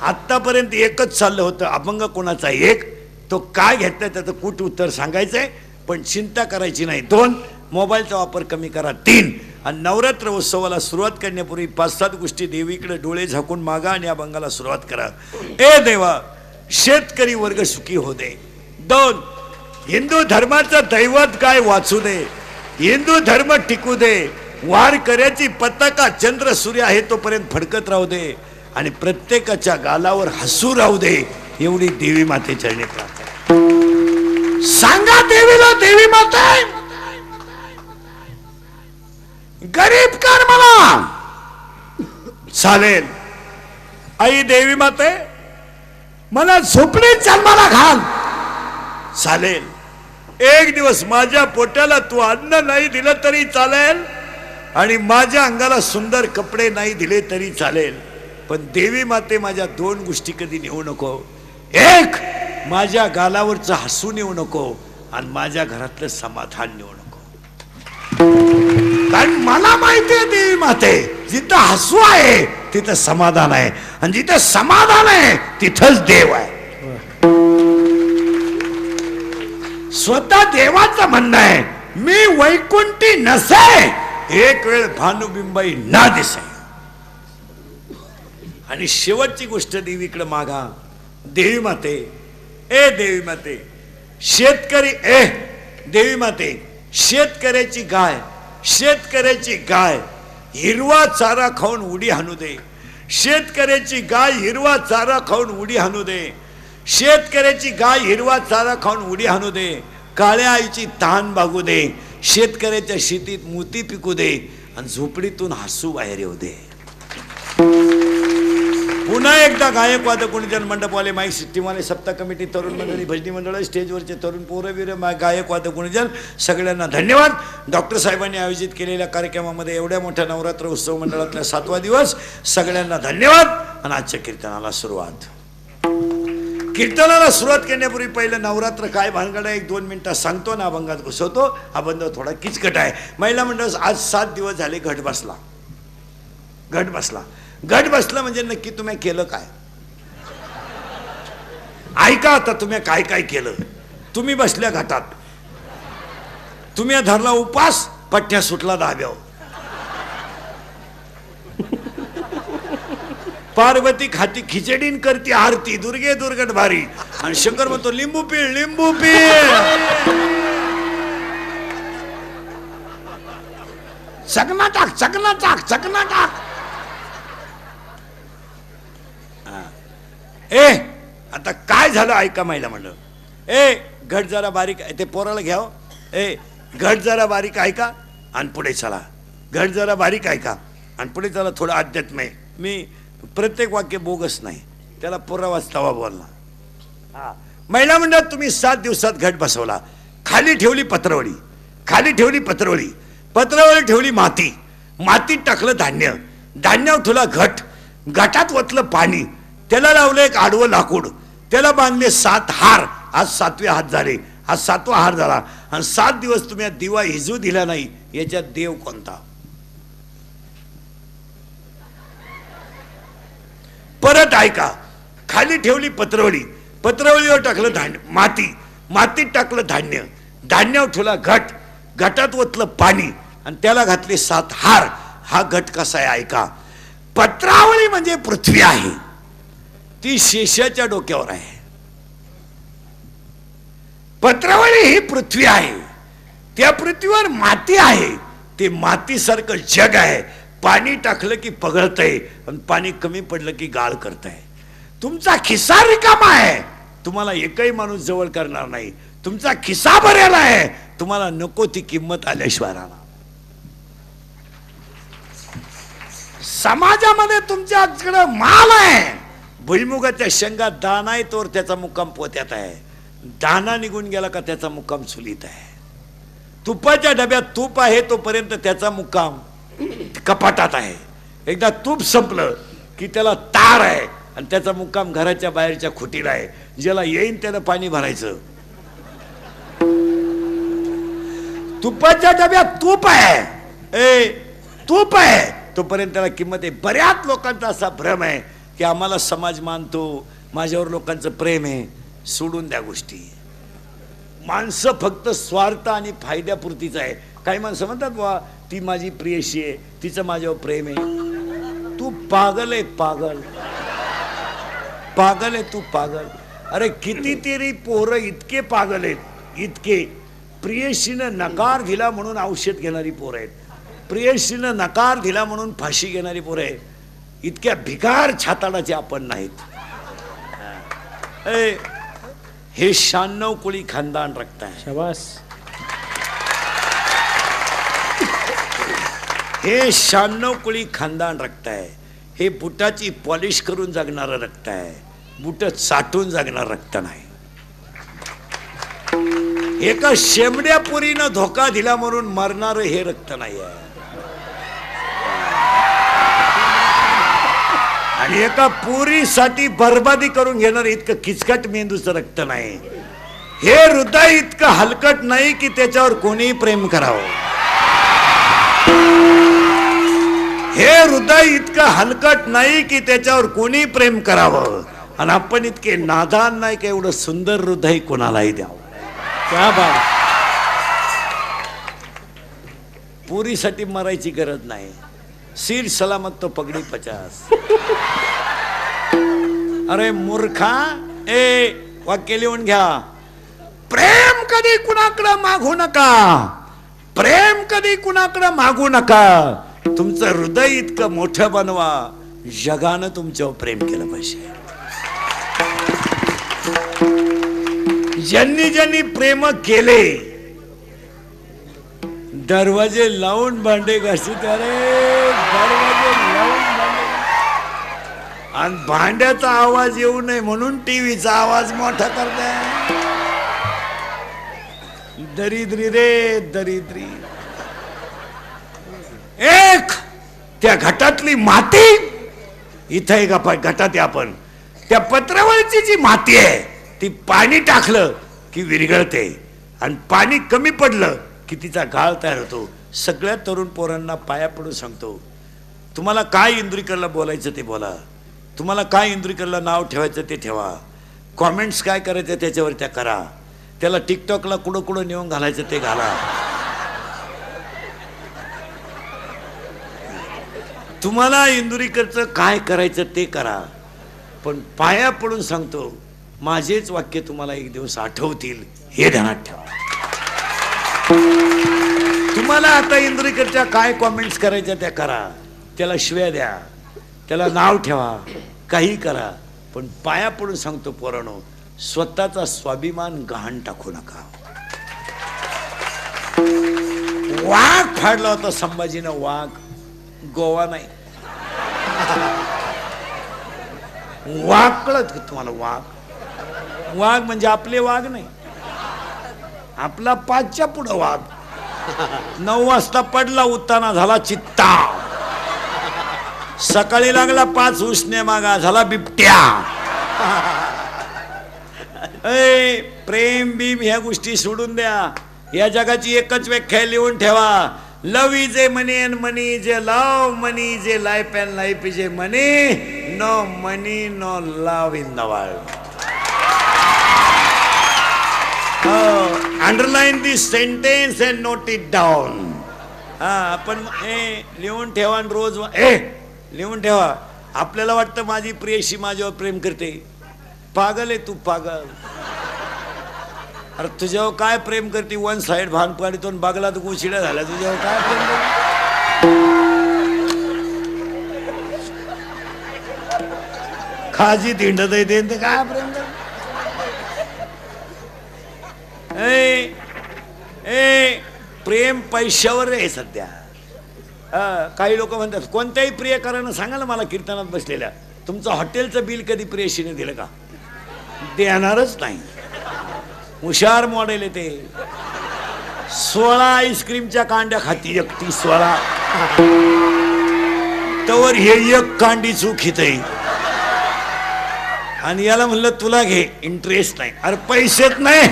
S1: आत्तापर्यंत एकच चाललं होतं, अभंग कोणाचा एक, तो काय घेतलाय त्याचं कुठ उत्तर सांगायचंय.
S2: पण चिंता करायची नाही. 2, मोबाईलचा वापर कमी करा. 3, आणि नवरात्र उत्सवाला सुरुवात करण्यापूर्वी 5-7 गोष्टी देवीकडे डोळे झाकून मागा आणि अभंगाला सुरुवात करा. ए देवा, शेतकरी वर्ग सुखी हो दे. 2, हिंदू धर्माचं दैवत काय वाचू दे. हिंदू धर्म टिकू दे. वारकऱ्याची पताका चंद्र सूर्य आहे तोपर्यंत फडकत राहू दे आणि प्रत्येकाच्या गालावर हसू राहू दे. एवढी देवी माते चरणी प्रार्थना.
S1: सांगा देवीला, देवी माते गरीब कर मला.
S2: चालेल. आई देवी माते
S1: मला झोपडीत जन्माला घाल.
S2: चालेल. एक दिवस माझ्या पोटाला तू अन्न नाही दिलं तरी चालेल आणि माझ्या अंगाला सुंदर कपडे नाही दिले तरी चालेल, पण देवी माते माझ्या 2 गोष्टी कधी नेऊ नको. 1, माझ्या गालावरचं हसू नेऊ नको आणि माझ्या घरातलं समाधान नेऊ नको.
S1: कारण मला माहितीये देवी माते, जिथं हसू आहे तिथं समाधान आहे आणि जिथं समाधान आहे तिथंच देव आहे. स्वतः देवाचं म्हणणं आहे, मी वैकुंठी नसे,
S2: एक वेळ भानुबिंबाई ना दिसे. आणि शेवटची गोष्ट देवीकडे मागा. देवी माते, ए देवी माते, शेतकरी, ए देवी माते, शेतकऱ्याची गाय हिरवा चारा खाऊन उडी हाणू दे. शेतकऱ्याची गाय हिरवा चारा खाऊन उडी हाणू दे. शेतकऱ्याची गाय हिरवा चारा खाऊन उडी हाणू दे. काळ्या आईची तहान भागू दे. शेतकऱ्याच्या शेतीत मोती पिकू दे आणि झोपडीतून हसू बाहेर येऊ दे. पुन्हा एकदा गायक वादक गुणजन मंडपवाले, माईक सिस्टीमवाले, सप्ताह कमिटी, तरुण मंडळी, भजनी मंडळ, स्टेजवरचे तरुण पोरवीर, गायक वादक गुणजन सगळ्यांना धन्यवाद. डॉक्टर साहेबांनी आयोजित केलेल्या कार्यक्रमामध्ये एवढ्या मोठ्या नवरात्र उत्सव मंडळातला 7वा दिवस, सगळ्यांना धन्यवाद. आणि आजच्या कीर्तनाला सुरुवात. कीर्तनाला सुरुवात करण्यापूर्वी पहिलं नवरात्र काय भानगड आहे 1-2 मिनिटात सांगतो ना अभंगात घुसवतो. अभंग थोडा किचकट आहे. महिला मंडळ आज 7 दिवस झाले घट बसला. घट बसला म्हणजे नक्की तुम्ही केलं काय? ऐका आता, तुम्ही काय काय केलं. तुम्ही बसल्या घाटात, तुम्ही धरला उपास, पट्ट्या सुटला धाब्यावर. पार्वती खाती खिचडीन करती आरती, दुर्गे दुर्गट भारी, आणि शंकर म्हणतो लिंबू पीळ, लिंबू पीळ.
S1: चकना टाक.
S2: ए आता काय झालं ऐका महिला मंडळ. ए घट जरा बारीक, ते पोराला घ्याव. ए घट जरा बारीक ऐका आणि पुढे चला. घट जरा बारीक ऐका आणि पुढे चला. थोडं अध्यात्म आहे. मी प्रत्येक वाक्य बोगस नाही, त्याला पुरावास्तवा बोलला. महिला मंडळ तुम्ही 7 दिवसात घट बसवला. खाली ठेवली पत्रवळी, पत्रवळी ठेवली मातीत टाकलं धान्य, धान्यावर ठेवला घट, घटात ओतलं पाणी, त्याला लावलं एक आडवं लाकूड, त्याला बांधले 7 हार. आज 7वे हात झाले, आज 7वा हार झाला. आणि 7 दिवस तुम्ही दिवा हिजू दिला नाही, याच्यात देव कोणता? परत ऐका. खाली ठेवली पत्रवळी, पत्रवळीवर टाकलं धान्य, मातीत टाकलं धान्य, धान्यावर ठेवला घट, घटात ओतलं पाणी आणि त्याला घातले 7 हार. हा घट कसा आहे ऐका. पत्रावळी म्हणजे पृथ्वी आहे, ती शेषाच्या डोक्यावर आहे. पत्रावळी ही पृथ्वी आहे, त्या पृथ्वीवर माती आहे, ते मातीसारखं जग आहे. पाणी टाकलं की पगळतंय आणि पाणी कमी पडलं की गाळ करतंय. तुमचा खिसा रिकामा आहे, तुम्हाला एकही माणूस जवळ करणार नाही. तुमचा खिसा भरेला आहे, तुम्हाला नको ती किंमत आल्याशिवाय राहणार.
S1: समाजामध्ये तुमच्याकडे माल आहे.
S2: भुईमुगाच्या शेंगात दाना आहे तोवर त्याचा मुक्काम पोत्यात आहे, दाना निघून गेला का त्याचा मुक्काम चुलीत आहे. तुपाच्या डब्यात तूप आहे तोपर्यंत त्याचा मुक्काम कपाटात आहे. एकदा तूप संपलं की त्याला तार आहे आणि त्याचा मुक्काम घराच्या बाहेरच्या खुटीला आहे. ज्याला येईन त्याला पाणी भरायचं. तुपाच्या डब्यात तूप आहे, तूप आहे तोपर्यंत त्याला किंमत आहे. बऱ्याच लोकांचा असा भ्रम आहे की आम्हाला समाज मानतो, माझ्यावर लोकांचं प्रेम आहे. सोडून द्या गोष्टी. माणसं फक्त स्वार्थ आणि फायद्यापुरतीच आहे. काही माणसं म्हणतात वा ती माझी प्रियशी आहे, तिचं माझ्यावर प्रेम आहे. तू पागल आहे, पागल पागल आहे तू, पागल. अरे कितीतरी पोरं इतके पागल आहेत, इतके. प्रियशीनं नकार दिला म्हणून औषध घेणारी पोरं आहेत, प्रियशीनं नकार दिला म्हणून फाशी घेणारी पोरं आहेत. इतक्या भिकार छाताडाचे आपण नाहीत. हे 96 कुळी खानदान रक्त आहे.
S3: शाबास.
S2: हे 96 कुळी खानदान रक्त आहे. हे बुटाची पॉलिश करून जगणारं रक्त आहे, बुट चाटून जगणार रक्त नाही. एका शेमड्या पुरीनं धोका दिला म्हणून मरणारं हे रक्त नाही आहे. आणि एका पुरीसाठी बर्बादी करून घेणार इतकं किचकट मेंदूचं रक्त नाही. हे हृदय इतकं हलकट नाही की त्याच्यावर कोणीही प्रेम करावं. हे हृदय इतकं हलकट नाही की त्याच्यावर कोणी प्रेम करावं. आणि आपण इतके नादान नाही का एवढं सुंदर हृदय कोणालाही द्यावं.
S3: क्या बात.
S2: पुरीसाठी मरायची गरज नाही. सिर सलामत तो पगडी 50. अरे मूर्खा, वाक्य लिहून घ्या. प्रेम कधी कुणाकडे मागू नका, प्रेम कधी कुणाकडे मागू नका. तुमचं हृदय इतकं मोठं बनवा, जगानं तुमच्यावर प्रेम केलं पाहिजे. ज्यांनी ज्यांनी प्रेम केले दरवाजे लावून भांडे घासत. अरे दरवाजे लावून भांडे, आणि भांड्याचा आवाज येऊ नये म्हणून टीव्हीचा आवाज मोठा करताय. दरिद्री रे दरिद्री. एक त्या घटातली माती इथं आहे का घटात आहे, आपण त्या पत्रावळची जी माती आहे ती पाणी टाकलं की विरघळते, आणि पाणी कमी पडलं की तिचा गाळ तयार होतो. सगळ्या तरुण पोरांना पाया पडून सांगतो, तुम्हाला काय इंद्रिकरला बोलायचं ते बोला, तुम्हाला काय इंद्रिकरला नाव ठेवायचं ते ठेवा, कॉमेंट्स काय करायचं त्याच्यावर त्या करा, त्याला टिकटॉकला कुठं कुठं नेऊन घालायचं ते घाला. तुम्हाला इंदुरीकरचं काय करायचं ते करा. पण पाया पडून सांगतो, माझेच वाक्य तुम्हाला एक दिवस आठवतील हे ध्यानात ठेवा. तुम्हाला आता इंदुरीकरच्या काय कॉमेंट्स करायच्या त्या करा, त्याला शिव्या द्या, त्याला नाव ठेवा, काही करा. पण पाया पडून सांगतो पोरांनो, स्वतःचा स्वाभिमान गहाण टाकू नका. वाघ फाडला होता संभाजीनं, वाघ, गोवा नाही. वाघ कळत का तुम्हाला? वाघ, वाघ म्हणजे आपले वाघ नाही, आपला 5च्या पुढं वाघ. 9 वाजता पडला, उत्ताना झाला चित्ता, सकाळी लागला 5 उसने मागा झाला बिबट्या. प्रेम बीम ह्या गोष्टी सोडून द्या. या जगाची एकच व्याख्या लिहून ठेवा, love is a money and money is a love, money is a life and life is a money. No money no love in the world. Underline this sentence and note it down. आपण लिहून ठेवा आणि रोज लिहून ठेवा. आपल्याला वाटतं माझी प्रियशी माझ्यावर प्रेम करते. पागल आहे तू, पागल. अरे तुझ्यावर काय प्रेम करते? 1 साइड भान पाडीतून बागला तर उशिरा झाला. तुझ्यावर काय प्रेम करते? खाजी धिंडत येते काय प्रेम करते? प्रेम पैशावर आहे सध्या. काही लोक म्हणतात कोणत्याही प्रियकरानं सांगा ना मला कीर्तनात बसलेल्या, तुमचं हॉटेलचं बिल कधी प्रेयशीने दिलं का? देणारच नाही. हुशार मॉडेल आहे ते. 16 आईस्क्रीमच्या कांड्या खाती एकटी, 16. तवर हे एक कांडी चुकीत आहे. आणि याला म्हणलं तुला घे, इंटरेस्ट नाही. अरे पैसेच नाही.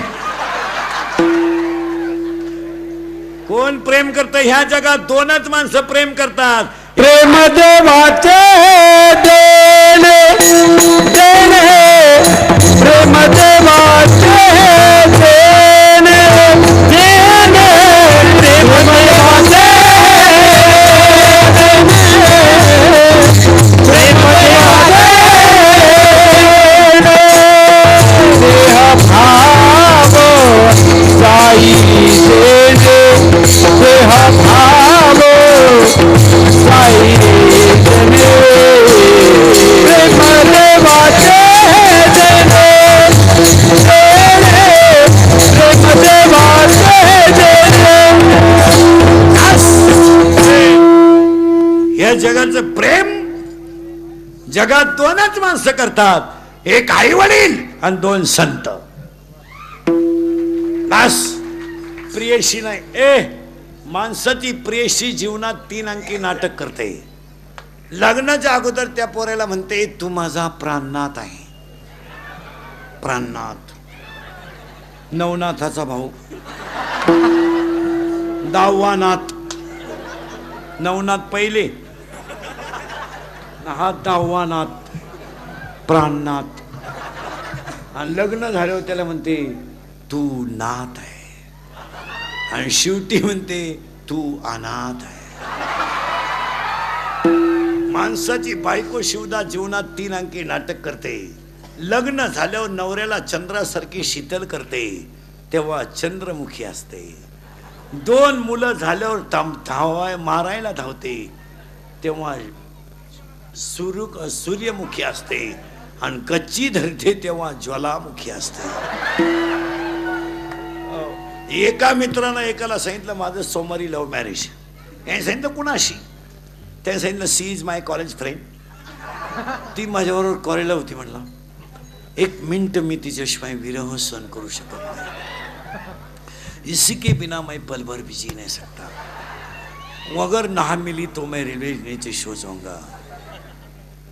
S2: कोण प्रेम करतं ह्या जगात? 2च माणसं प्रेम करतात.
S3: प्रेम देवाचे देणे देणे, प्रेम देवाचे देणे.
S2: जगात दोनच माणसं करतात, एक आई वडील आणि दोन संत. बस. प्रियशी नाही. माणसाची प्रियशी जीवनात 3 अंकी नाटक करते. लग्नाच्या अगोदर त्या पोऱ्याला म्हणते तू माझा प्राणनाथ आहे. प्राणनाथ. नवनाथाचा भाऊ. 10वा नाथ. नवनाथ पहिले, हा 10वा नाथ प्राणनाथ. आणि लग्न झाल्यावर त्याला म्हणते तू नाथ आहे. आणि शेवटी म्हणते तू अनाथ आहे. माणसाची बायको शिवदा जीवनात 3 अंकी नाटक करते. लग्न झाल्यावर नवऱ्याला चंद्रासारखी शीतल करते, तेव्हा चंद्रमुखी असते. 2 मुलं झाल्यावर मारायला धावते, तेव्हा सूर्यमुखी असते. आणि कच्ची धरते तेव्हा ज्वालामुखी असते. एका मित्रानं एकाला सांगितलं माझं सोमवारी लव्ह मॅरेज. याने सांगितलं कुणाशी? त्याने सांगितलं she is my college friend. ती माझ्याबरोबर कॉलेजला होती. म्हणला 1 मिनिट मी तिच्याशिवाय विरह सहन करू शकत नाही. इसी के बिना मैं पल भर भी जी नहीं सकता. अगर ना मिली तो मैं रेलवे नीचे सो जाऊंगा.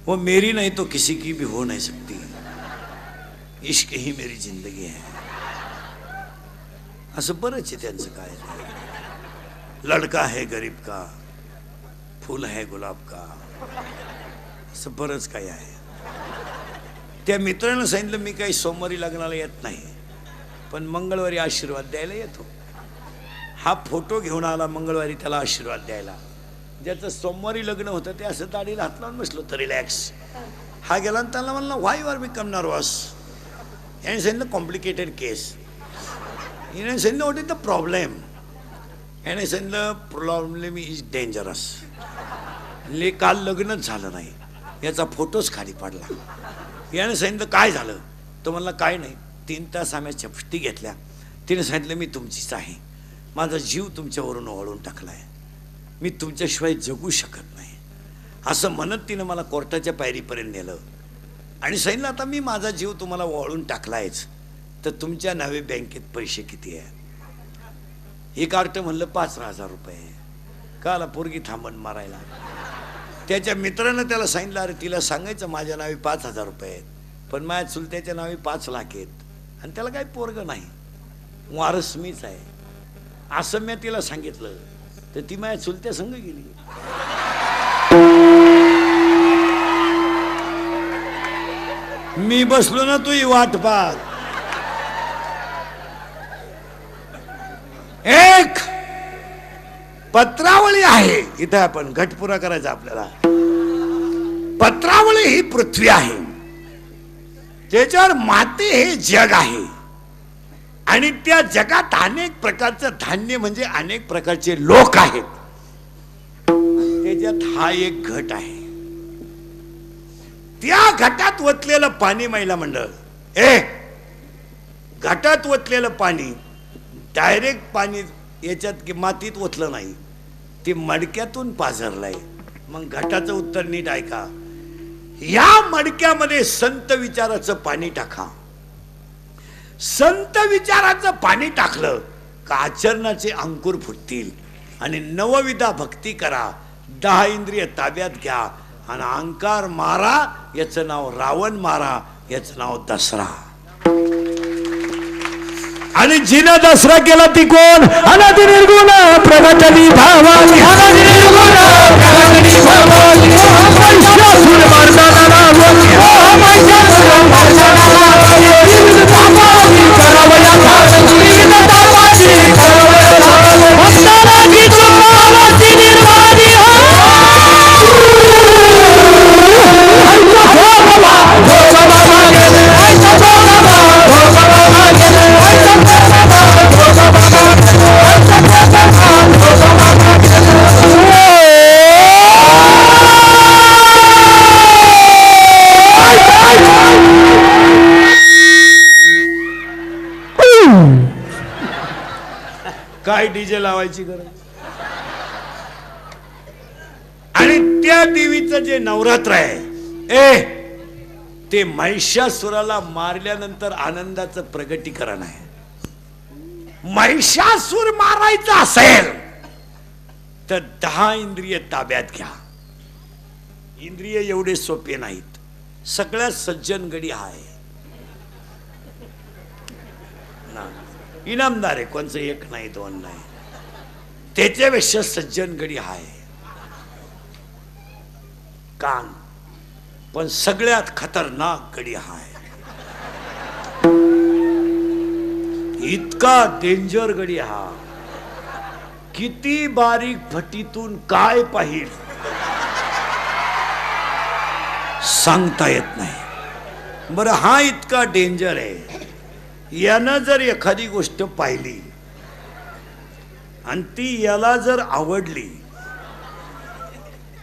S2: वो मेरी नहीं तो किसी की भी हो नहीं सकती. इश्क ही मेरी जिंदगी है. असं बरंच आहे त्यांचं. काय लडका है गरीब का, फूल है गुलाब का, असं बरंच काही आहे. त्या मित्रानं सांगितलं मी काही सोमवारी लग्नाला येत नाही, पण मंगळवारी आशीर्वाद द्यायला येतो. हा फोटो घेऊन आला मंगळवारी त्याला आशीर्वाद द्यायला. ज्याचं सोमवारी लग्न होतं ते असं दाढीला हात लावून बसलो तर रिलॅक्स. हा गेला आणि त्याला म्हणला व्हाय यू आर बिकम नर्वस. याने सांगितलं कॉम्प्लिकेटेड केस. याने सांगितलं व्हॉट इज द प्रॉब्लेम. याने सांगितलं प्रॉब्लेम इज डेंजरस. काल लग्नच झालं नाही, याचा फोटोच खाली पडला. याने सांगितलं काय झालं? तो म्हणला काय नाही, 3 तास आम्ही चपष्टी घेतल्या. तिने सांगितलं मी तुमचीच आहे, माझा जीव तुमच्यावरून ओवाळून टाकलाय, मी तुमच्याशिवाय जगू शकत नाही. असं म्हणत तिनं मला कोर्टाच्या पायरीपर्यंत नेलं आणि सांगितलं आता मी माझा जीव तुम्हाला ओवाळून टाकलायच, तर तुमच्या नावे बँकेत पैसे किती आहे? एक आर्ट म्हणलं 5,000 रुपये. काला पोरगी थांबण मारायला. त्याच्या मित्रानं त्याला सांगितलं अरे तिला सांगायचं माझ्या नावे 5,000 रुपये आहेत, पण माझ्या चुलत्याच्या नावे 5 लाख आहेत आणि त्याला काही पोरग नाही, वारस मीच आहे. असं मी तिला सांगितलं तर ती माझ्या चुलत्या संग गेली. मी बसलो ना तू ही वाट पाहत. एक पत्रावळी आहे इथं, आपण घटपुरा करायचा आपल्याला. पत्रावळी ही पृथ्वी आहे, त्याच्यावर माती हे जग आहे आणि त्या जगात अनेक प्रकारचं धान्य म्हणजे अनेक प्रकारचे लोक आहेत. त्याच्यात हा एक घट आहे. त्या घटात ओतलेलं पाणी महिला मंडळ, घटात ओतलेलं पाणी डायरेक्ट पाणी याच्यात मातीत ओतलं नाही, ते मडक्यातून पाझरलंय. मग घटाचं उत्तर नीट ऐका. या मडक्यामध्ये संत विचाराचं पाणी टाका. संत विचाराचं पाणी टाकलं का आचरणाचे अंकुर फुटतील आणि नवविधा भक्ती करा. 10 इंद्रिय ताब्यात घ्या आणि अहंकार मारा. याचं नाव रावण मारा, याचं नाव दसरा. आणि जिनं दसरा केला ती कोण? अनादि निर्गुण प्रगटली भावानी. अनादि निर्गुण प्रगटली भावानी. महिषासुर मर्दना रावणी. महिषासुर मर्दना रावणी. भावानी करावया धावणी. दावाची करावया धावणी. भक्ताला गीत भावाची निर्वाणी. काय डीजे लावायची गरज. आणि त्या देवीचं जे नवरात्र आहे ते महिषासुराला मारल्यानंतर आनंदाचं प्रगटीकरण आहे.
S1: महिषासूर मारायचा असेल
S2: तर 10 इंद्रिय ताब्यात घ्या. इंद्रिय एवढे सोपे नाहीत. सगळ्यात सज्जन गडी आहे ना, इनामदार आहे, कोणचं एक नाही 2 नाही, त्याच्यापेक्षा सज्जन गडी आहे कान. पण सगळ्यात खतरनाक गडी आहे, इतका डेंजर गडी हा, किती बारीक फटीतून काय पाहिल सांगता येत नाही. बरं, हा इतका डेंजर आहे. यानं जर एखादी गोष्ट पाहिली आणि ती याला जर आवडली,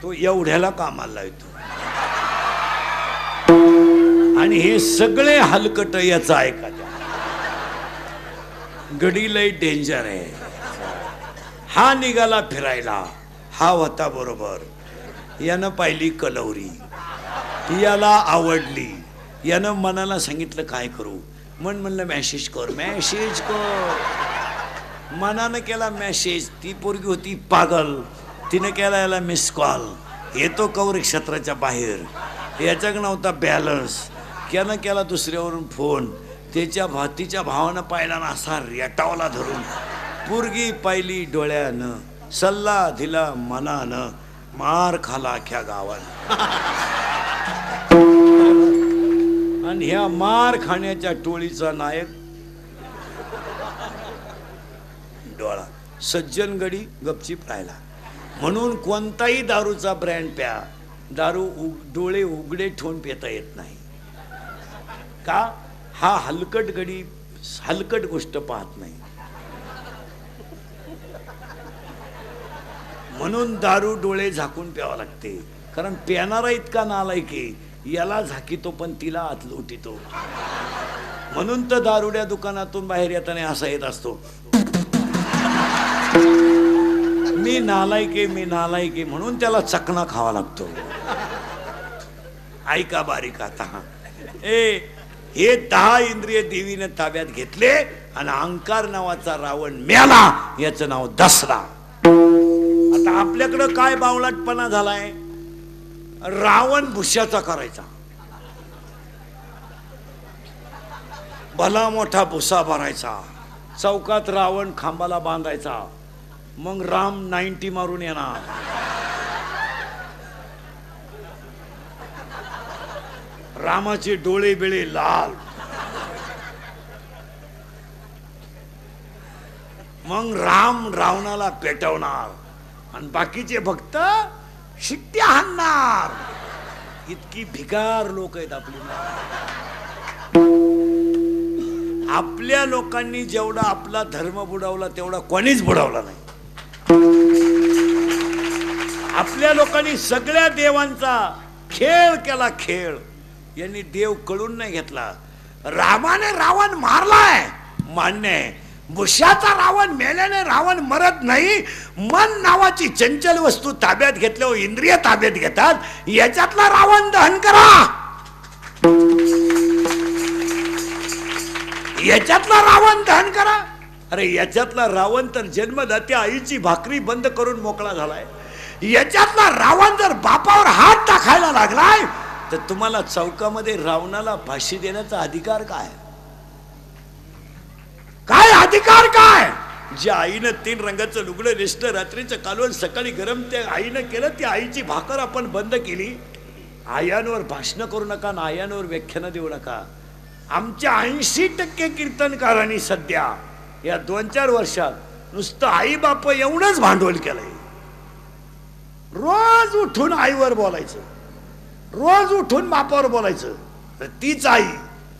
S2: तो एवढ्याला कामाला येतो. आणि हे सगळे हलकट याचा ऐका, गडी लय डेंजर आहे. हा निघाला फिरायला, हा होता बरोबर, यानं पाहिली कलवरी, याला आवडली, यानं मनाला सांगितलं काय करू, म्हणलं मेसेज कर, मेसेज कर. मनानं केला मेसेज, ती पोरगी होती पागल, तिनं केला याला मिस कॉल, येतो कौर क्षेत्राच्या बाहेर, याच्याकडे नव्हता बॅलन्स, यानं केला दुसऱ्यावरून फोन, त्याच्या तिच्या भावानं पाहिला ना असा रेटावला धरून, पोरगी पाहिली डोळ्यानं, सल्ला दिला मनानं, मार खाला अख्ख्या गावानं. आणि ह्या मार खाण्याच्या टोळीचा नायक डोळा. सज्जन गडी गपचीप राहिला. म्हणून कोणताही दारूचा ब्रँड प्या, दारू डोळे उघडे ठेवून पिता येत नाही. का? हा हलकट गडी हलकट गोष्ट पाहत नाही. म्हणून दारू डोळे झाकून प्यावं लागते. कारण प्यानारा इतका नालायक आहे, याला झाकीतो पण तिला आत लोटीतो. म्हणून तर दारुड्या दुकानातून बाहेर येताना असा येत असतो, मी नालायक आहे, मी नालायक आहे, म्हणून त्याला चकना खावा लागतो. ऐका बारीक आता, हे 10 इंद्रिय देवीने ताब्यात घेतले आणि अहंकार नावाचा रावण मेला, याचं नाव दसरा. आता आपल्याकडं काय बावलाटपणा झालाय, रावण भुश्याचा करायचा, भला मोठा भुसा भरायचा, चौकात रावण खांबाला बांधायचा, मग राम 90 मारून येणार. रामाचे डोळे बिळे लाल, मग राम रावणाला पेटवणार आणि बाकीचे भक्त शिट्ट्या हाणणार. इतकी भिकार लोक आहेत आपली. आपल्या लोकांनी जेवढा आपला धर्म बुडवला तेवढा कोणीच बुडवला नाही. आपल्या लोकांनी सगळ्या देवांचा खेळ केला, खेळ. यांनी देव कळून नाही घेतला.
S1: रामाने रावण मारलाय,
S2: मान्य आहे.
S1: भुष्याचा रावण मेल्याने रावण मरत नाही. मन नावाची चंचल वस्तू ताब्यात घेतल्यावर इंद्रिय ताब्यात घेतात. याच्यातला रावण दहन करा, याच्यातला रावण दहन करा.
S2: अरे याच्यातला रावण तर जन्मदात्या आईची भाकरी बंद करून मोकळा झालाय.
S1: याच्यातला रावण जर बापावर हात टाकायला लागलाय,
S2: तर तुम्हाला चौकामध्ये रावणाला फाशी देण्याचा अधिकार काय?
S1: काय अधिकार काय?
S2: ज्या आईनं 3 रंगाचं लुगडं नेसलं, रात्रीचं कालवण सकाळी गरम त्या आईनं केलं, त्या आईची भाकर आपण बंद केली. आयांवर भाषण करू नका ना, आयांवर व्याख्यानं देऊ नका.
S1: आमच्या 80% कीर्तनकारांनी सध्या या 2-4 वर्षात नुसतं आई बाप एवढंच भांडवल केलंय. रोज उठून आईवर बोलायचं, रोज उठून बापावर बोलायचं.
S2: तर तीच आई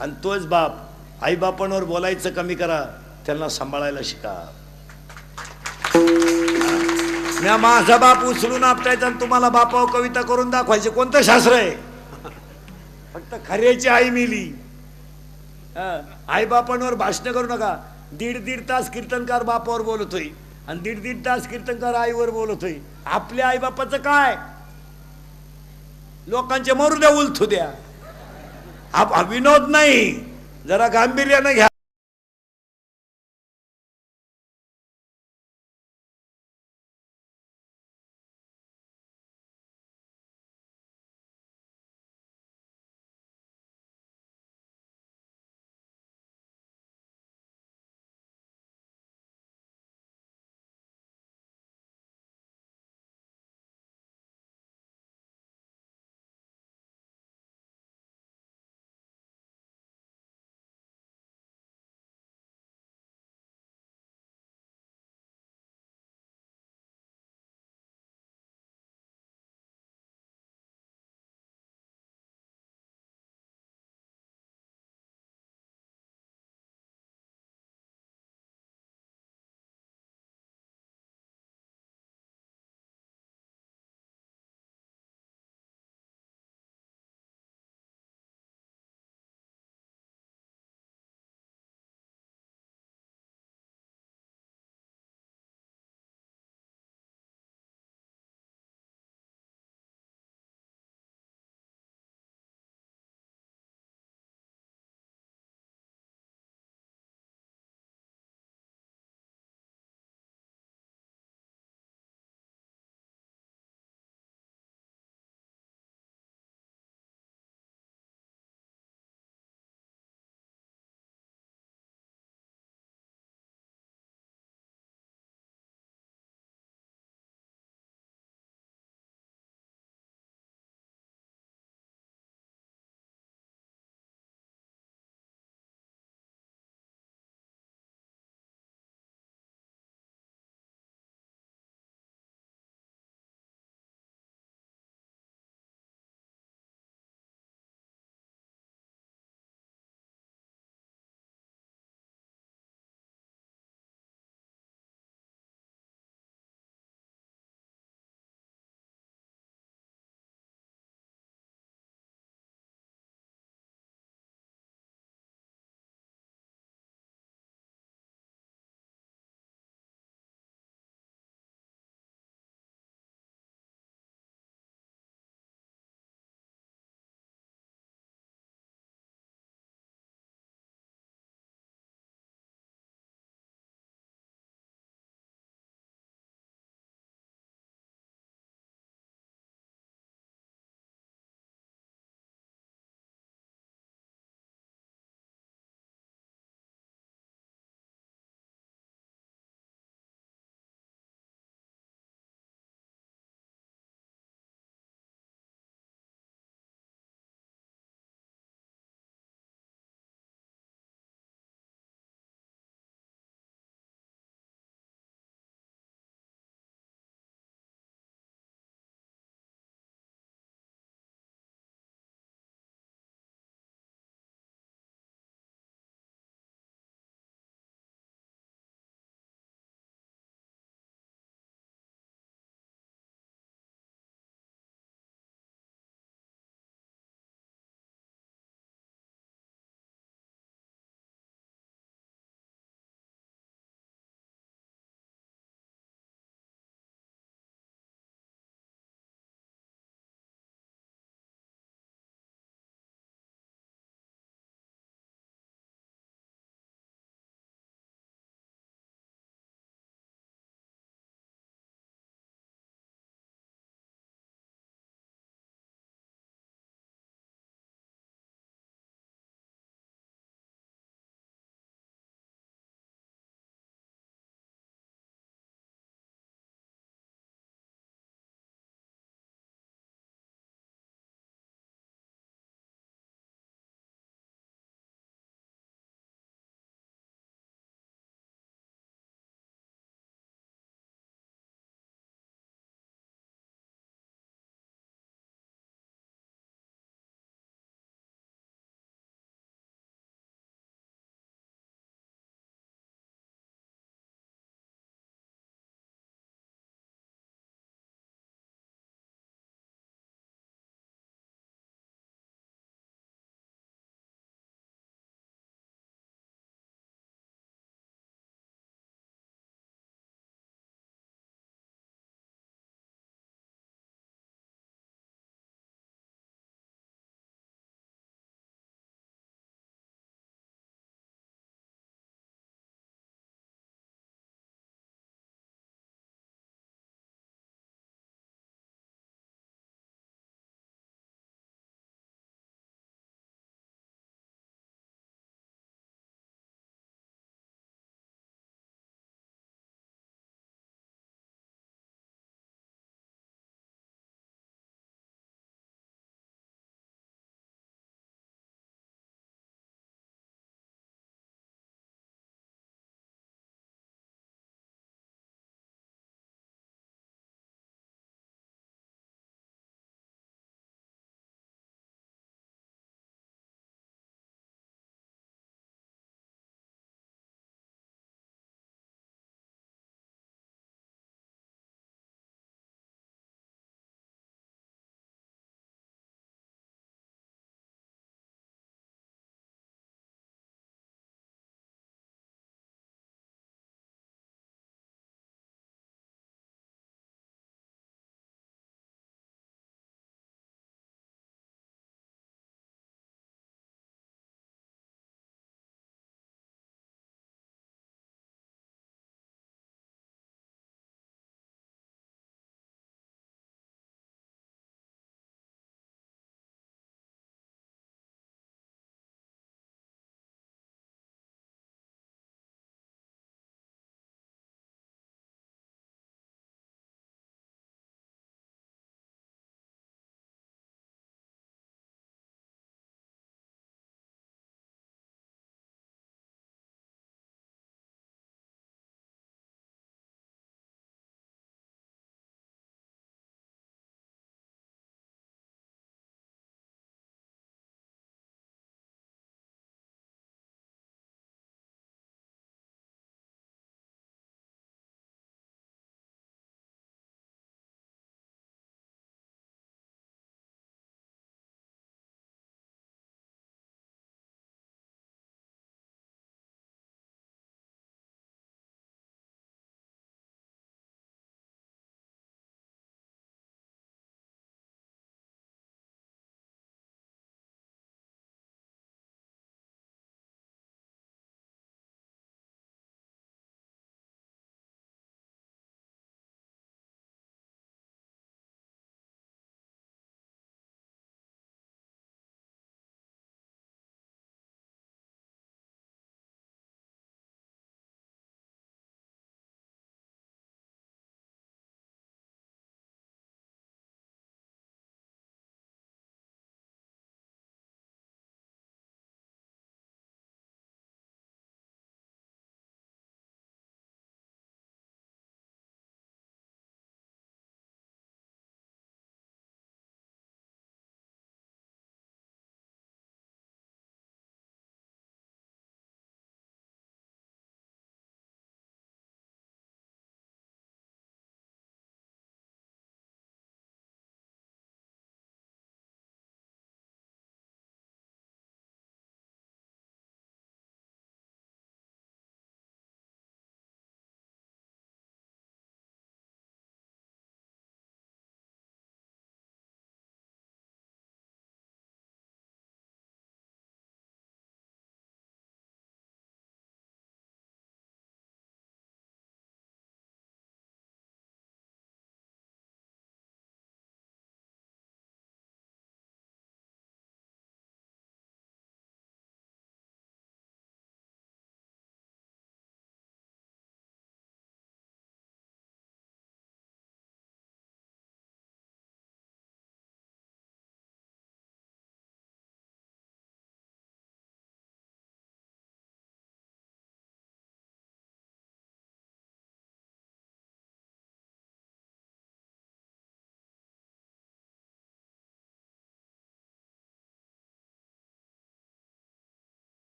S2: आणि तोच बाप. आई बापांवर बोलायचं कमी करा, त्यांना सांभाळायला शिका.
S1: म्या माझा बाप उचलून आपटायचा आणि तुम्हाला बापावर कविता करून दाखवायचे, कोणतं शास्त्र आहे? फक्त खऱ्याची आई मिली.
S2: आई बापांवर भाषण करू नका. 1.5 तास कीर्तनकार बापावर बोलतोय आणि 1.5 तास कीर्तनकार आईवर बोलतोय. आपल्या आई बापाचं काय? लोकांचे मरू द्या, उलथू द्या. हा विनोद नाही, जरा गांभीर्यानं घ्या.